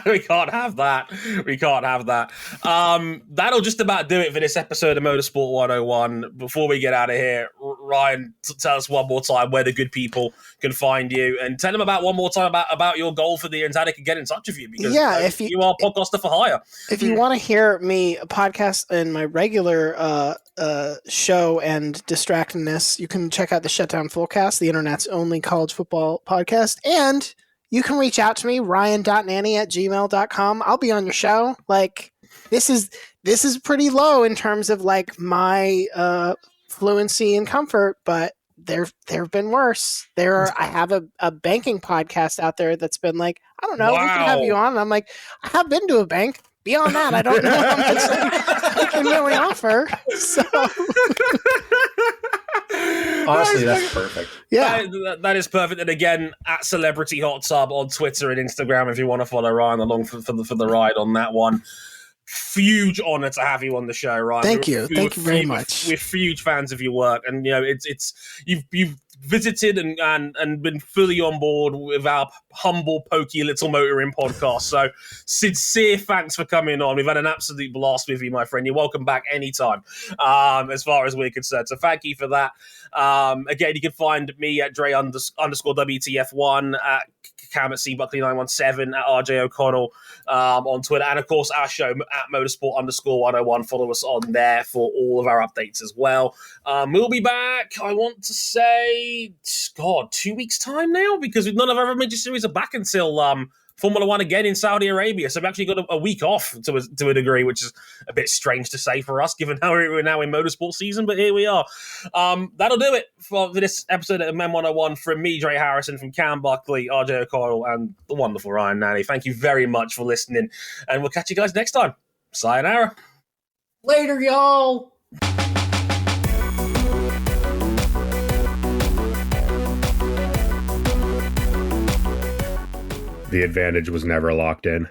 We can't have that. That'll just about do it for this episode of Motorsport 101. Before we get out of here, Ryan, tell us one more time where the good people can find you, and tell them one more time about your goal for the year and how they can get in touch with you, because if you are podcaster for hire. If you want to hear me podcast in my regular show and distractingness, you can check out the Shutdown Fullcast, the internet's only college football podcast, and you can reach out to me, ryan.nanny@gmail.com. I'll be on your show. Like, this is pretty low in terms of like my fluency and comfort, but there have been worse. I have a banking podcast out there that's been like, I don't know, we can have you on. And I'm like, I have been to a bank. Beyond that, I don't know how much I can really offer. So honestly, that's perfect. Yeah, that is perfect. And again, at Celebrity Hot Tub on Twitter and Instagram, if you want to follow Ryan along for the ride on that one. Huge honor to have you on the show, Ryan. Thank you very much. We're huge fans of your work, and it's you've visited and been fully on board with our humble, pokey little motoring podcast. So sincere thanks for coming on. We've had an absolute blast with you, my friend. You're welcome back anytime, as far as we're concerned. So thank you for that. Again, you can find me at Dre underscore WTF1, at Cam at CBuckley917, at RJ O'Connell on Twitter, and of course our show at Motorsport _101. Follow us on there for all of our updates as well. We'll be back, I want to say, 2 weeks time now, because none of our major series are back until Formula One again in Saudi Arabia. So we've actually got a week off to a degree, which is a bit strange to say for us, given how we're now in motorsport season, but here we are. That'll do it for this episode of MEM 101 from me, Dre Harrison, from Cam Buckley, RJ O'Connell, and the wonderful Ryan Nanni. Thank you very much for listening, and we'll catch you guys next time. Sayonara. Later, y'all. The advantage was never locked in.